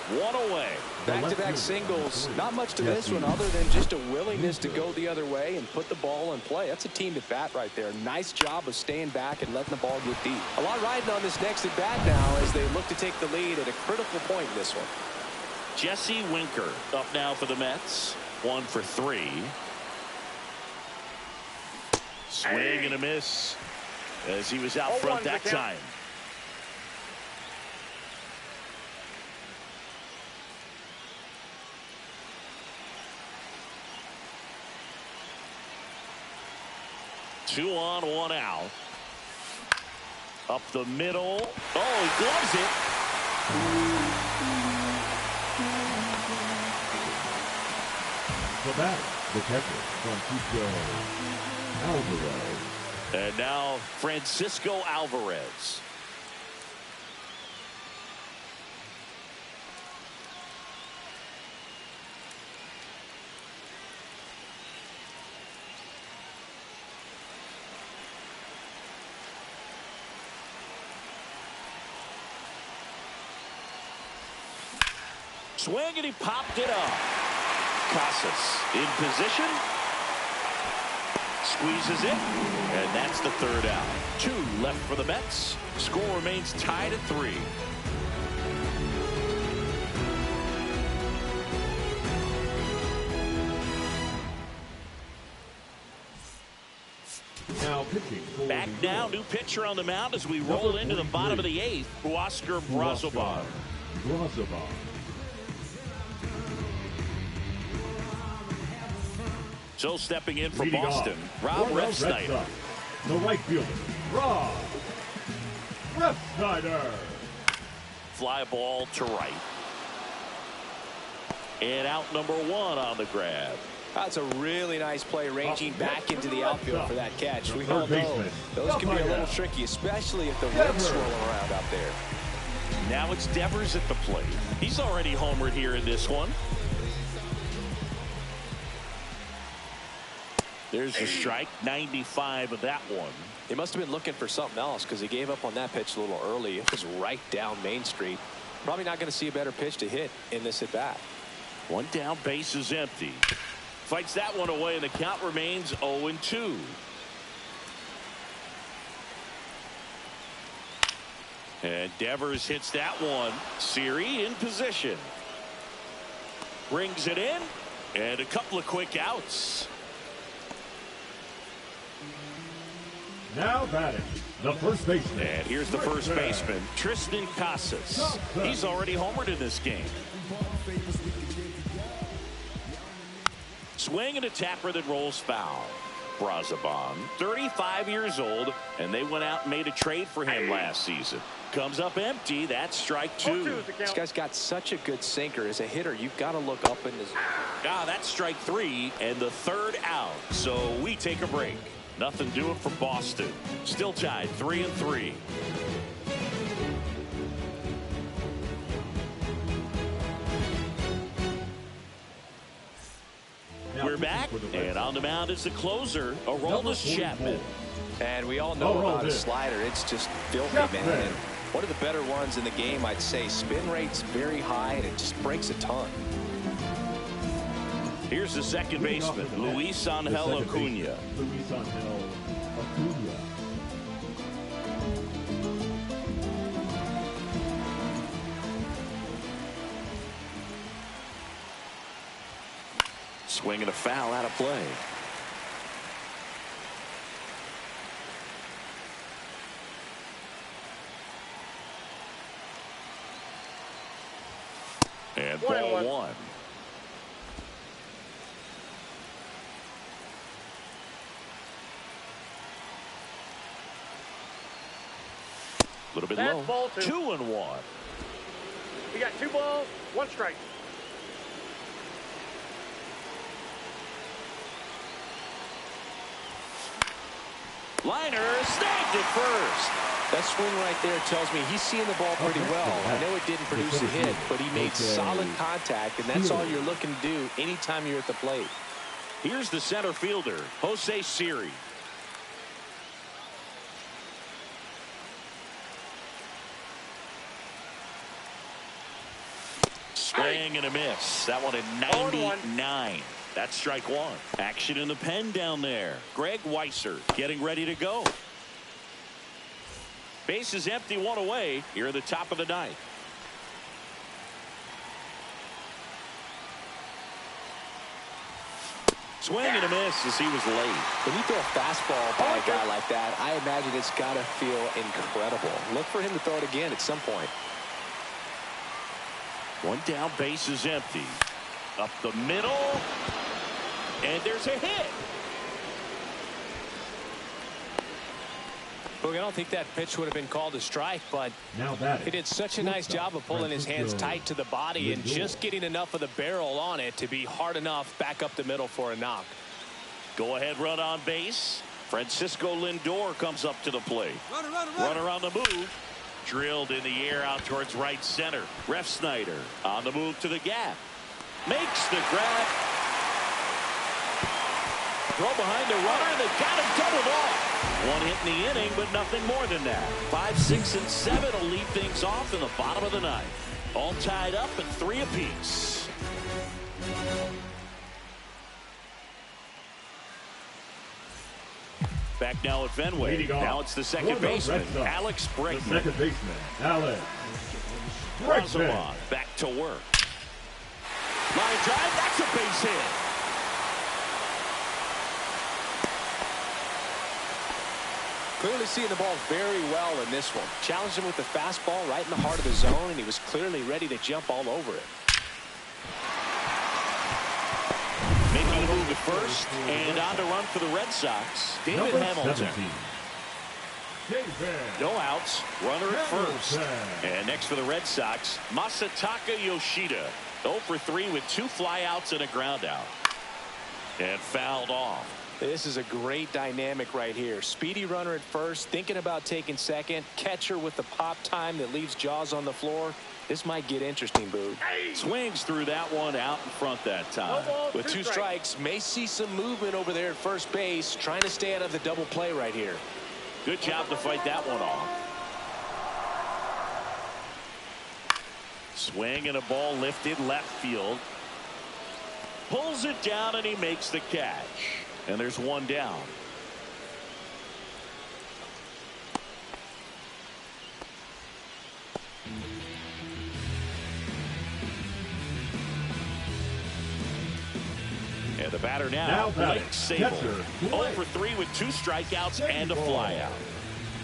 One away. Back-to-back singles. Not much to this one other than just a willingness to go the other way and put the ball in play. That's a team at bat right there. Nice job of staying back and letting the ball get deep. A lot riding on this next at bat now as they look to take the lead at a critical point in this one. Jesse Winker up now for the Mets. 1 for 3. Swing and a miss as he was out front that time. Two on, one out. Up the middle. Oh, he gloves it. The batter, the catcher, Francisco Alvarez. And now Francisco Alvarez. Swing, and he popped it up. Casas in position. Squeezes it, and that's the third out. 2 left for the Mets. Score remains tied at 3. Now pitching. Back now, new pitcher on the mound as we roll into the bottom of the 8th. Oscar Brazoban. So stepping in for Boston, Rob Refsnyder. The right fielder, Rob Refsnyder. fly ball to right. And out number 1 on the grab. That's a really nice play, ranging back into the outfield for that catch. We all know those can be a little tricky, especially if the wind's swirling around out there. Now it's Devers at the plate. He's already homered here in this one. There's a strike, 95 of that one. He must have been looking for something else because he gave up on that pitch a little early. It was right down Main Street. Probably not going to see a better pitch to hit in this at bat. 1 down, base is empty. Fights that one away, and the count remains 0-2. And Devers hits that one. Siri in position. Brings it in, and a couple of quick outs. Now batting, the first baseman. And here's the first baseman, Tristan Casas. He's already homered in this game. Swing and a tapper that rolls foul. Brazaban, 35 years old, and they went out and made a trade for him last season. Comes up empty. That's strike 2. This guy's got such a good sinker. As a hitter, you've got to look up in his. That's strike 3 and the 3rd out. So we take a break. Nothing doing for Boston. Still tied 3-3. We're back, and on the mound is the closer, Aroldis Chapman. And we all know about his slider. It's just filthy, man. And one of the better ones in the game, I'd say. Spin rate's very high, and it just breaks a ton. Here's the second baseman, Luis Angel Acuna. Luis Angel Acuna. Swing and a foul out of play. And ball 1. A little bit low. Ball 2. 2-1. You got 2 balls, 1 strike. Liner snagged it first. That swing right there tells me he's seeing the ball pretty well. I know it didn't produce a hit, but he made solid contact, and that's all you're looking to do anytime you're at the plate. Here's the center fielder, Jose Siri. Swing and a miss. That one at 99. That's strike 1. Action in the pen down there. Greg Weiser getting ready to go. Base is empty, 1 away here at the top of the 9th. Swing and a miss as he was late. When you throw a fastball by a guy like that, I imagine it's got to feel incredible. Look for him to throw it again at some point. 1 down, base is empty. Up the middle. And there's a hit. Look, I don't think that pitch would have been called a strike, but he did such a nice job of pulling his hands tight to the body and just getting enough of the barrel on it to be hard enough back up the middle for a knock. Go ahead run on base. Francisco Lindor comes up to the plate. Runner on the move. Drilled in the air out towards right center. Ref Snyder on the move to the gap. Makes the grab. Throw behind the runner. They got him doubled off. 1 hit in the inning, but nothing more than that. 5, 6, and 7 will lead things off in the bottom of the 9th. All tied up at 3 apiece. Back now at Fenway. Now it's the second baseman, Alex Bregman. The second baseman, Alex Bregman. Back to work. Line drive. That's a base hit. Clearly seeing the ball very well in this one. Challenged him with the fastball right in the heart of the zone, and he was clearly ready to jump all over it. Making a move at first, and on to run for the Red Sox, David Hamilton. 17. No outs. Runner at first. And next for the Red Sox, Masataka Yoshida. 0 for 3 with 2 flyouts and a ground out. And fouled off. This is a great dynamic right here. Speedy runner at first, thinking about taking second. Catcher with the pop time that leaves Jaws on the floor. This might get interesting, Boog. Swings through that one out in front that time. With 2 strikes, may see some movement over there at first base, trying to stay out of the double play right here. Good job to fight that one off. Swing and a ball lifted left field. Pulls it down and he makes the catch. And there's 1 down. And the batter now Blake Sable. 0 for 3 with 2 strikeouts and a flyout.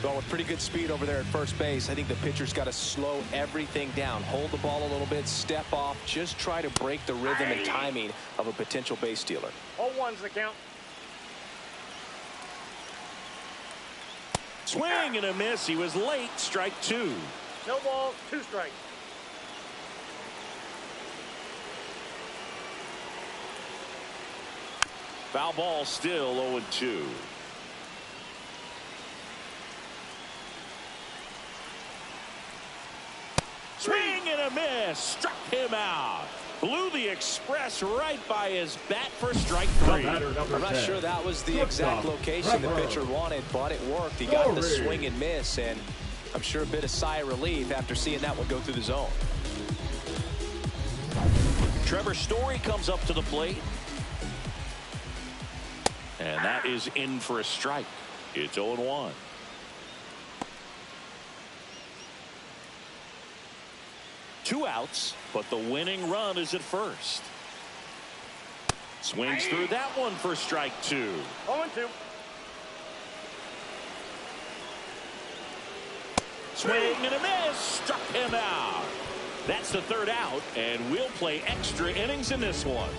Well, with pretty good speed over there at first base, I think the pitcher's got to slow everything down. Hold the ball a little bit, step off, just try to break the rhythm and timing of a potential base stealer. 0-1's the count. Swing and a miss. He was late. Strike 2. No balls, 2 strikes. Foul ball, still 0-2. Swing and a miss. Struck him out. Blew the express right by his bat for strike 3. I'm not sure that was the exact location the pitcher wanted, but it worked. He got the swing and miss, and I'm sure a bit of sigh of relief after seeing that one go through the zone. Trevor Story comes up to the plate. And that is in for a strike. It's 0-1. Two outs, but the winning run is at first. Swings through that one for strike 2. 0-2. Swing and a miss. Struck him out. That's the 3rd out, and we'll play extra innings in this one.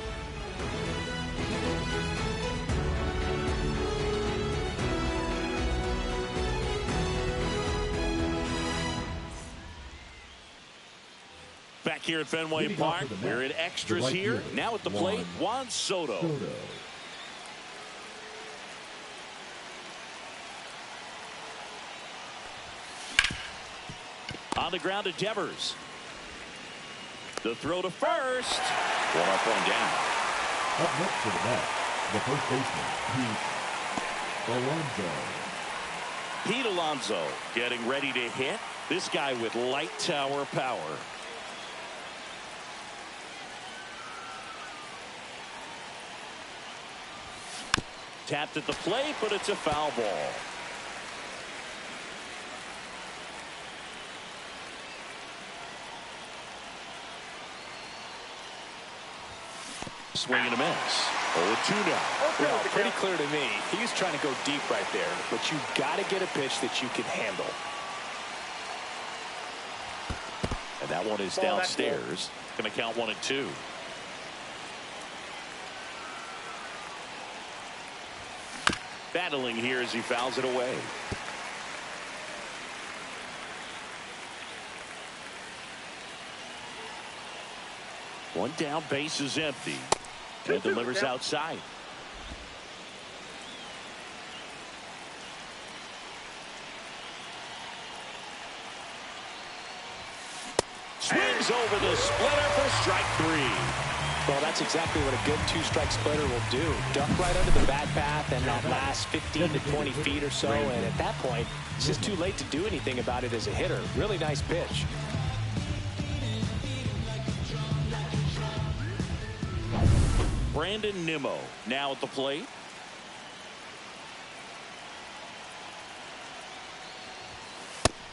Back here at Fenway Park, we're in extras here. Now at the plate, Juan Soto. On the ground to Devers. The throw to first. 1 up, 1 down. Up next to the bat, the first baseman, Alonso. Pete Alonso getting ready to hit. This guy with light tower power. Tapped at the plate, but it's a foul ball. Swing and a miss. 0-2 now. Well, pretty clear to me. He's trying to go deep right there, but you got to get a pitch that you can handle. And that one is downstairs. Going to count 1 and 2. Battling here as he fouls it away. One down, base is empty. And delivers outside. Swings over the splitter for strike 3. Well, that's exactly what a good 2-strike splitter will do. Duck right under the bat path and that last 15 to 20 feet or so. And at that point, it's just too late to do anything about it as a hitter. Really nice pitch. Brandon Nimmo now at the plate.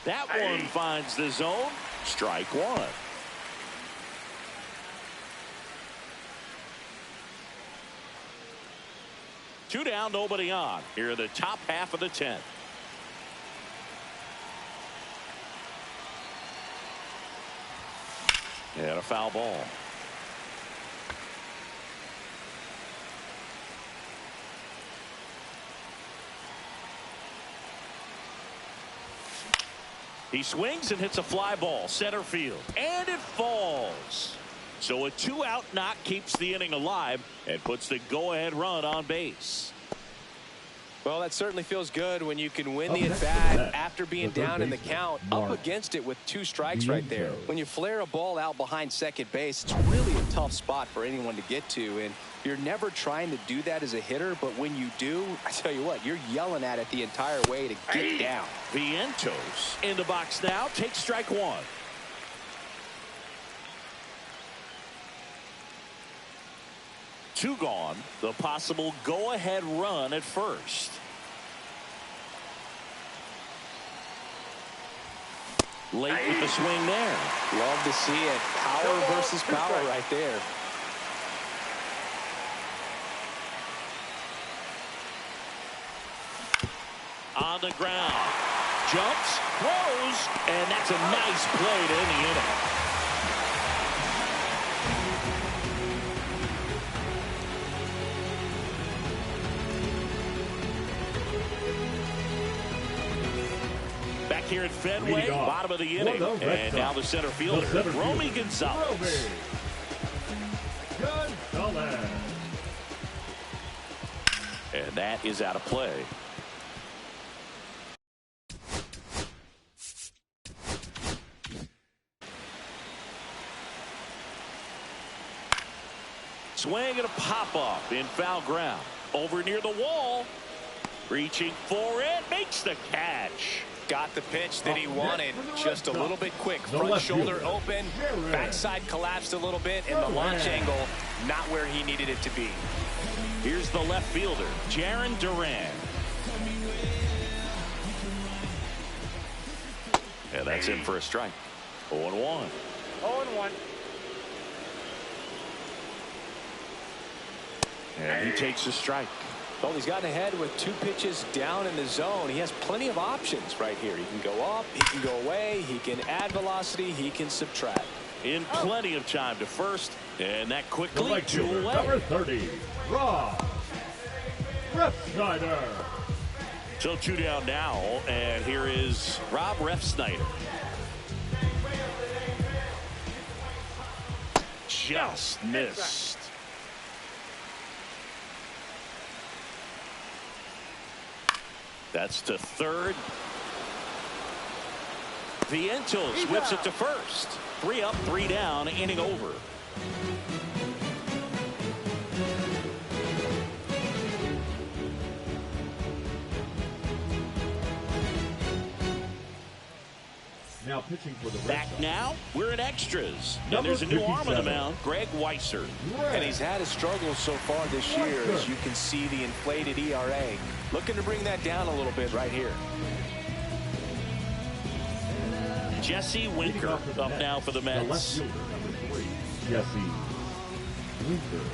That one finds the zone. Strike 1. Two down, nobody on. Here in the top half of the 10th. And a foul ball. He swings and hits a fly ball center field, and it falls. So a 2-out knock keeps the inning alive and puts the go-ahead run on base. Well, that certainly feels good when you can win the at-bat after being down in the count, up against it with 2 strikes right there. When you flare a ball out behind second base, it's really a tough spot for anyone to get to, and you're never trying to do that as a hitter, but when you do, I tell you what, you're yelling at it the entire way to get down. Vientos in the box now, takes strike 1. Two gone. The possible go-ahead run at first. Late with the swing there. Love to see it. Power versus power right there. On the ground. Jumps, throws, and that's a nice play to end the inning. Here at Fenway, bottom of the inning, and now the center fielder, Romy Gonzalez. And that is out of play. Swing and a pop-off in foul ground. Over near the wall. Reaching for it, makes the catch. Got the pitch that he wanted, just a little bit quick. Front shoulder open, backside collapsed a little bit, and the launch angle not where he needed it to be. Here's the left fielder, Jarren Duran. And that's in for a strike. 0-1. 0-1. And he takes a strike. Well, he's gotten ahead with 2 pitches down in the zone. He has plenty of options right here. He can go up, he can go away, he can add velocity, he can subtract. In plenty of time to first, and that quickly 2 away. Number 30, Rob Refsnyder. So 2 down now, and here is Rob Refsnyder. Just missed. That's to third. Vientos whips it to first. 3 up, 3 down, inning over. Now pitching for the Red Back Sox. now, we're in extras. And there's a new arm on the mound, Greg Weisser. And he's had his struggles so far this year, as you can see the inflated ERA. Looking to bring that down a little bit right here. Jesse Winker up now for the Mets. The left fielder, number 3, Jesse Winker.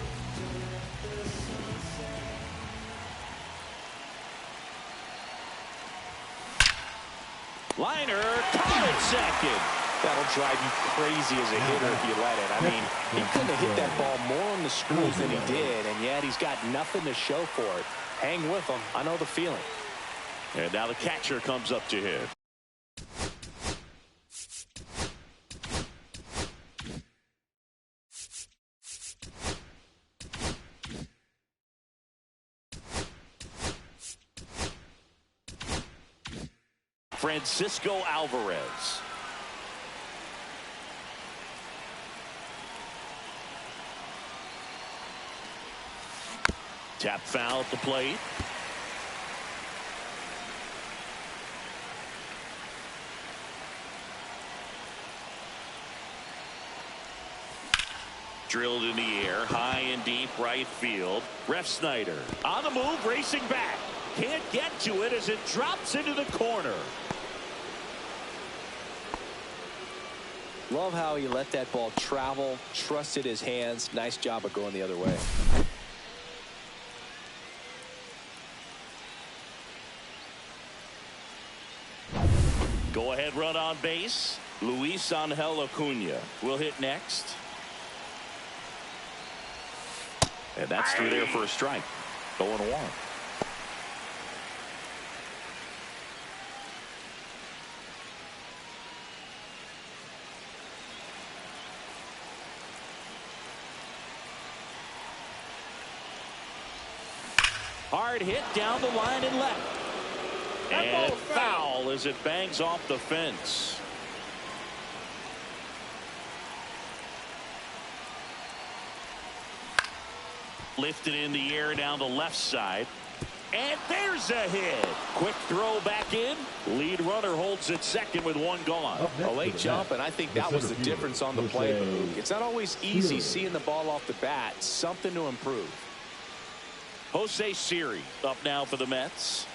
Liner, caught at second. That'll drive you crazy as a hitter if you let it. I mean, he couldn't have hit that ball more on the screws than he did, and yet he's got nothing to show for it. Hang with him. I know the feeling. And now the catcher comes up to him. Francisco Alvarez. Tap foul at the plate. Drilled in the air, high and deep right field. Refsnyder on the move, racing back. Can't get to it as it drops into the corner. Love how he let that ball travel, trusted his hands. Nice job of going the other way. Go ahead run on base. Luis Angel Acuna will hit next. And that's through there for a strike. 0-1. Hard hit down the line and left. And foul as it bangs off the fence. Lifted in the air down the left side. And there's a hit. Quick throw back in. Lead runner holds at second with one gone. A late jump, and I think that was the difference on the play. It's not always easy seeing the ball off the bat. Something to improve. Jose Siri up now for the Mets.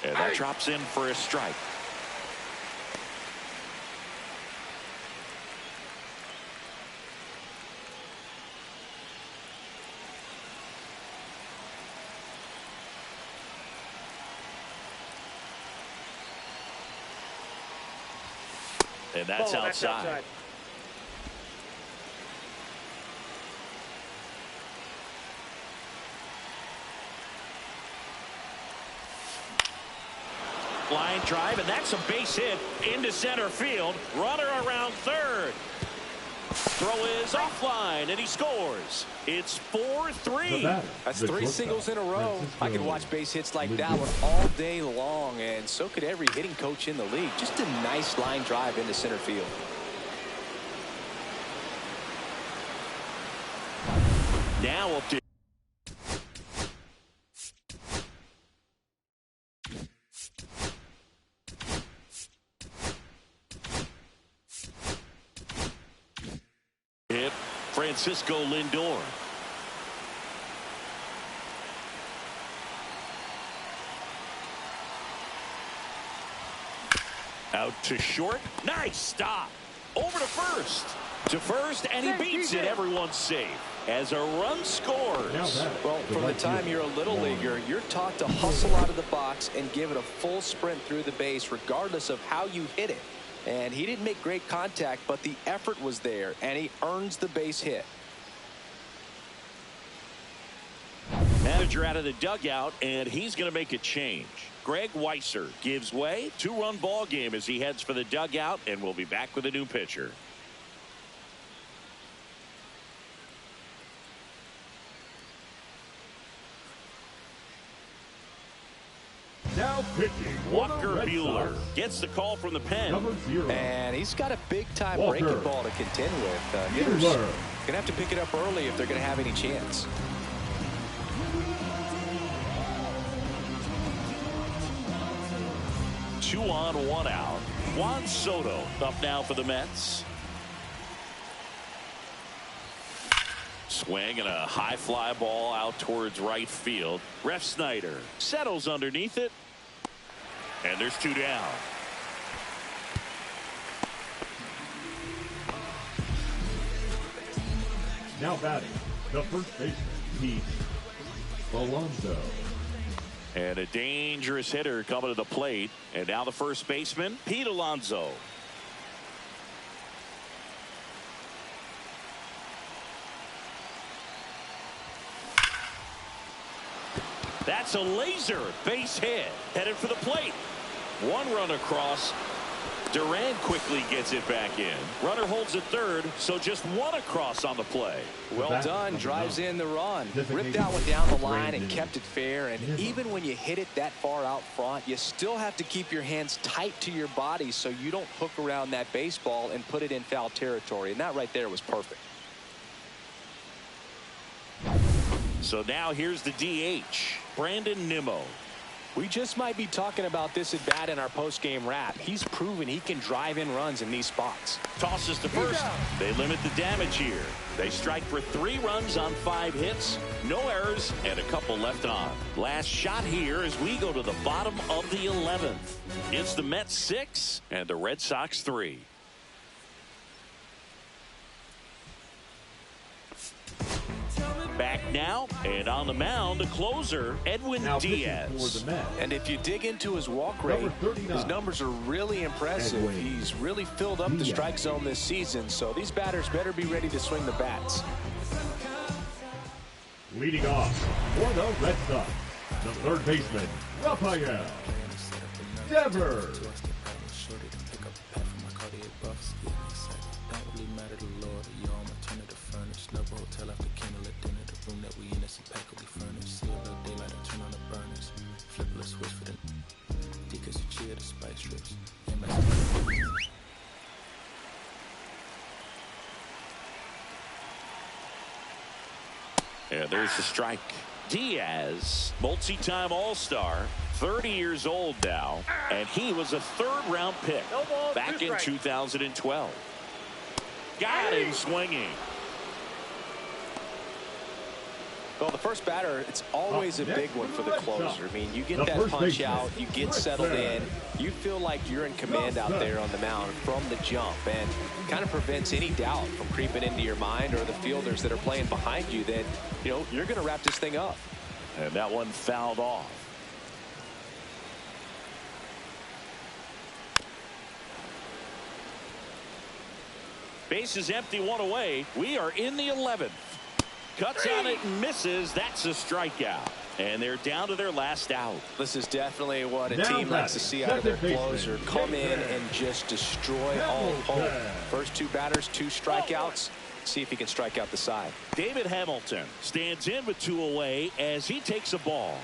And that drops in for a strike. And that's outside. Line drive, and that's a base hit into center field. Runner around third. Throw is offline, and he scores. It's 4-3. That's 3 singles in a row. I could watch base hits like that one all day long, and so could every hitting coach in the league. Just a nice line drive into center field. Now up to Francisco Lindor. Out to short. Nice stop. Over to first. To first, and he beats it. Everyone's safe as a run scores. Well, from the time you're a little leaguer, you're taught to hustle out of the box and give it a full sprint through the base regardless of how you hit it. And he didn't make great contact, but the effort was there, and he earns the base hit. Manager out of the dugout, and he's going to make a change. Greg Weiser gives way. 2-run ball game as he heads for the dugout, and we'll be back with a new pitcher. Now pitching, Walker Buehler gets the call from the pen. And he's got a big-time breaking ball to contend with. Hitters going to have to pick it up early if they're going to have any chance. Two on, one out. Juan Soto up now for the Mets. Swing and a high fly ball out towards right field. Ref Snyder settles underneath it. And there's 2 down. Now batting, the first baseman, Pete Alonso. And a dangerous hitter coming to the plate. And now the first baseman, Pete Alonso. That's a laser base hit. Headed for the plate. One run across. Duran quickly gets it back in. Runner holds at third, so just one across on the play. Well done. Drives in the run. Ripped that one down the line and kept it fair. And even when you hit it that far out front, you still have to keep your hands tight to your body so you don't hook around that baseball and put it in foul territory. And that right there was perfect. So now here's the DH, Brandon Nimmo. We just might be talking about this at bat in our post-game wrap. He's proven he can drive in runs in these spots. Tosses to first. They limit the damage here. They strike for 3 runs on 5 hits, no errors, and a couple left on. Last shot here as we go to the bottom of the 11th. It's the Mets 6 and the Red Sox 3. Back now, and on the mound, the closer, Edwin Diaz. And if you dig into his walk rate, his numbers are really impressive. He's really filled up the strike zone this season, so these batters better be ready to swing the bats. Leading off for the Red Sox, the third baseman, Rafael Devers. furnace. Never hotel after candle at dinner. The room that we in is impeccably furnished. See a little daylight, I turn on the burners. Flip a switch for the because you cheer the spice strips. Yeah, there's the strike. Diaz, multi-time All-Star, 30 years old now, and he was a third-round pick back in 2012. Got him swinging. Well, the first batter, it's always a big one for the closer. I mean, you get that punch out, you get settled in, you feel like you're in command out there on the mound from the jump, and kind of prevents any doubt from creeping into your mind or the fielders that are playing behind you that, you know, you're going to wrap this thing up. And that one fouled off. Base is empty, one away. We are in the 11th. Cuts on it and misses. That's a strikeout. And they're down to their last out. This is definitely what a team likes to see out of their closer. Come in and just destroy all hope. First two batters, 2 strikeouts. See if he can strike out the side. David Hamilton stands in with 2 away as he takes a ball.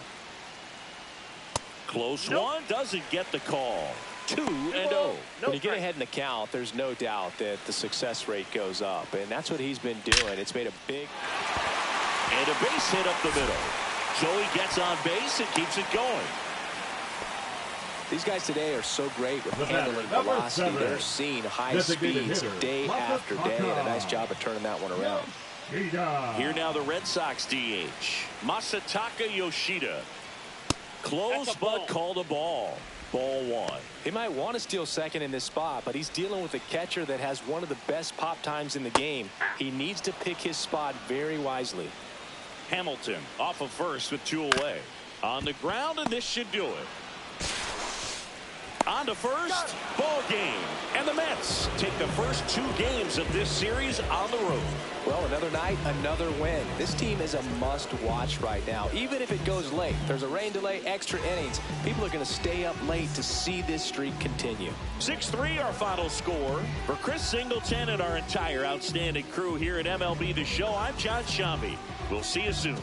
Close one, doesn't get the call. 2-0. When you get ahead in the count, there's no doubt that the success rate goes up, and that's what he's been doing. It's made a big and a base hit up the middle. Joey gets on base and keeps it going. These guys today are so great with handling velocity. They're seeing high speeds day after day, and a nice job of turning that one around. Here now the Red Sox DH, Masataka Yoshida. Close but called a ball. Ball 1. He might want to steal second in this spot, but he's dealing with a catcher that has one of the best pop times in the game. He needs to pick his spot very wisely. Hamilton off of first with 2 away. On the ground, and this should do it. On to first, ball game. And the Mets take the first 2 games of this series on the road. Well, another night, another win. This team is a must-watch right now. Even if it goes late, there's a rain delay, extra innings. People are going to stay up late to see this streak continue. 6-3 our final score. For Chris Singleton and our entire outstanding crew here at MLB The Show, I'm John Shambi. We'll see you soon.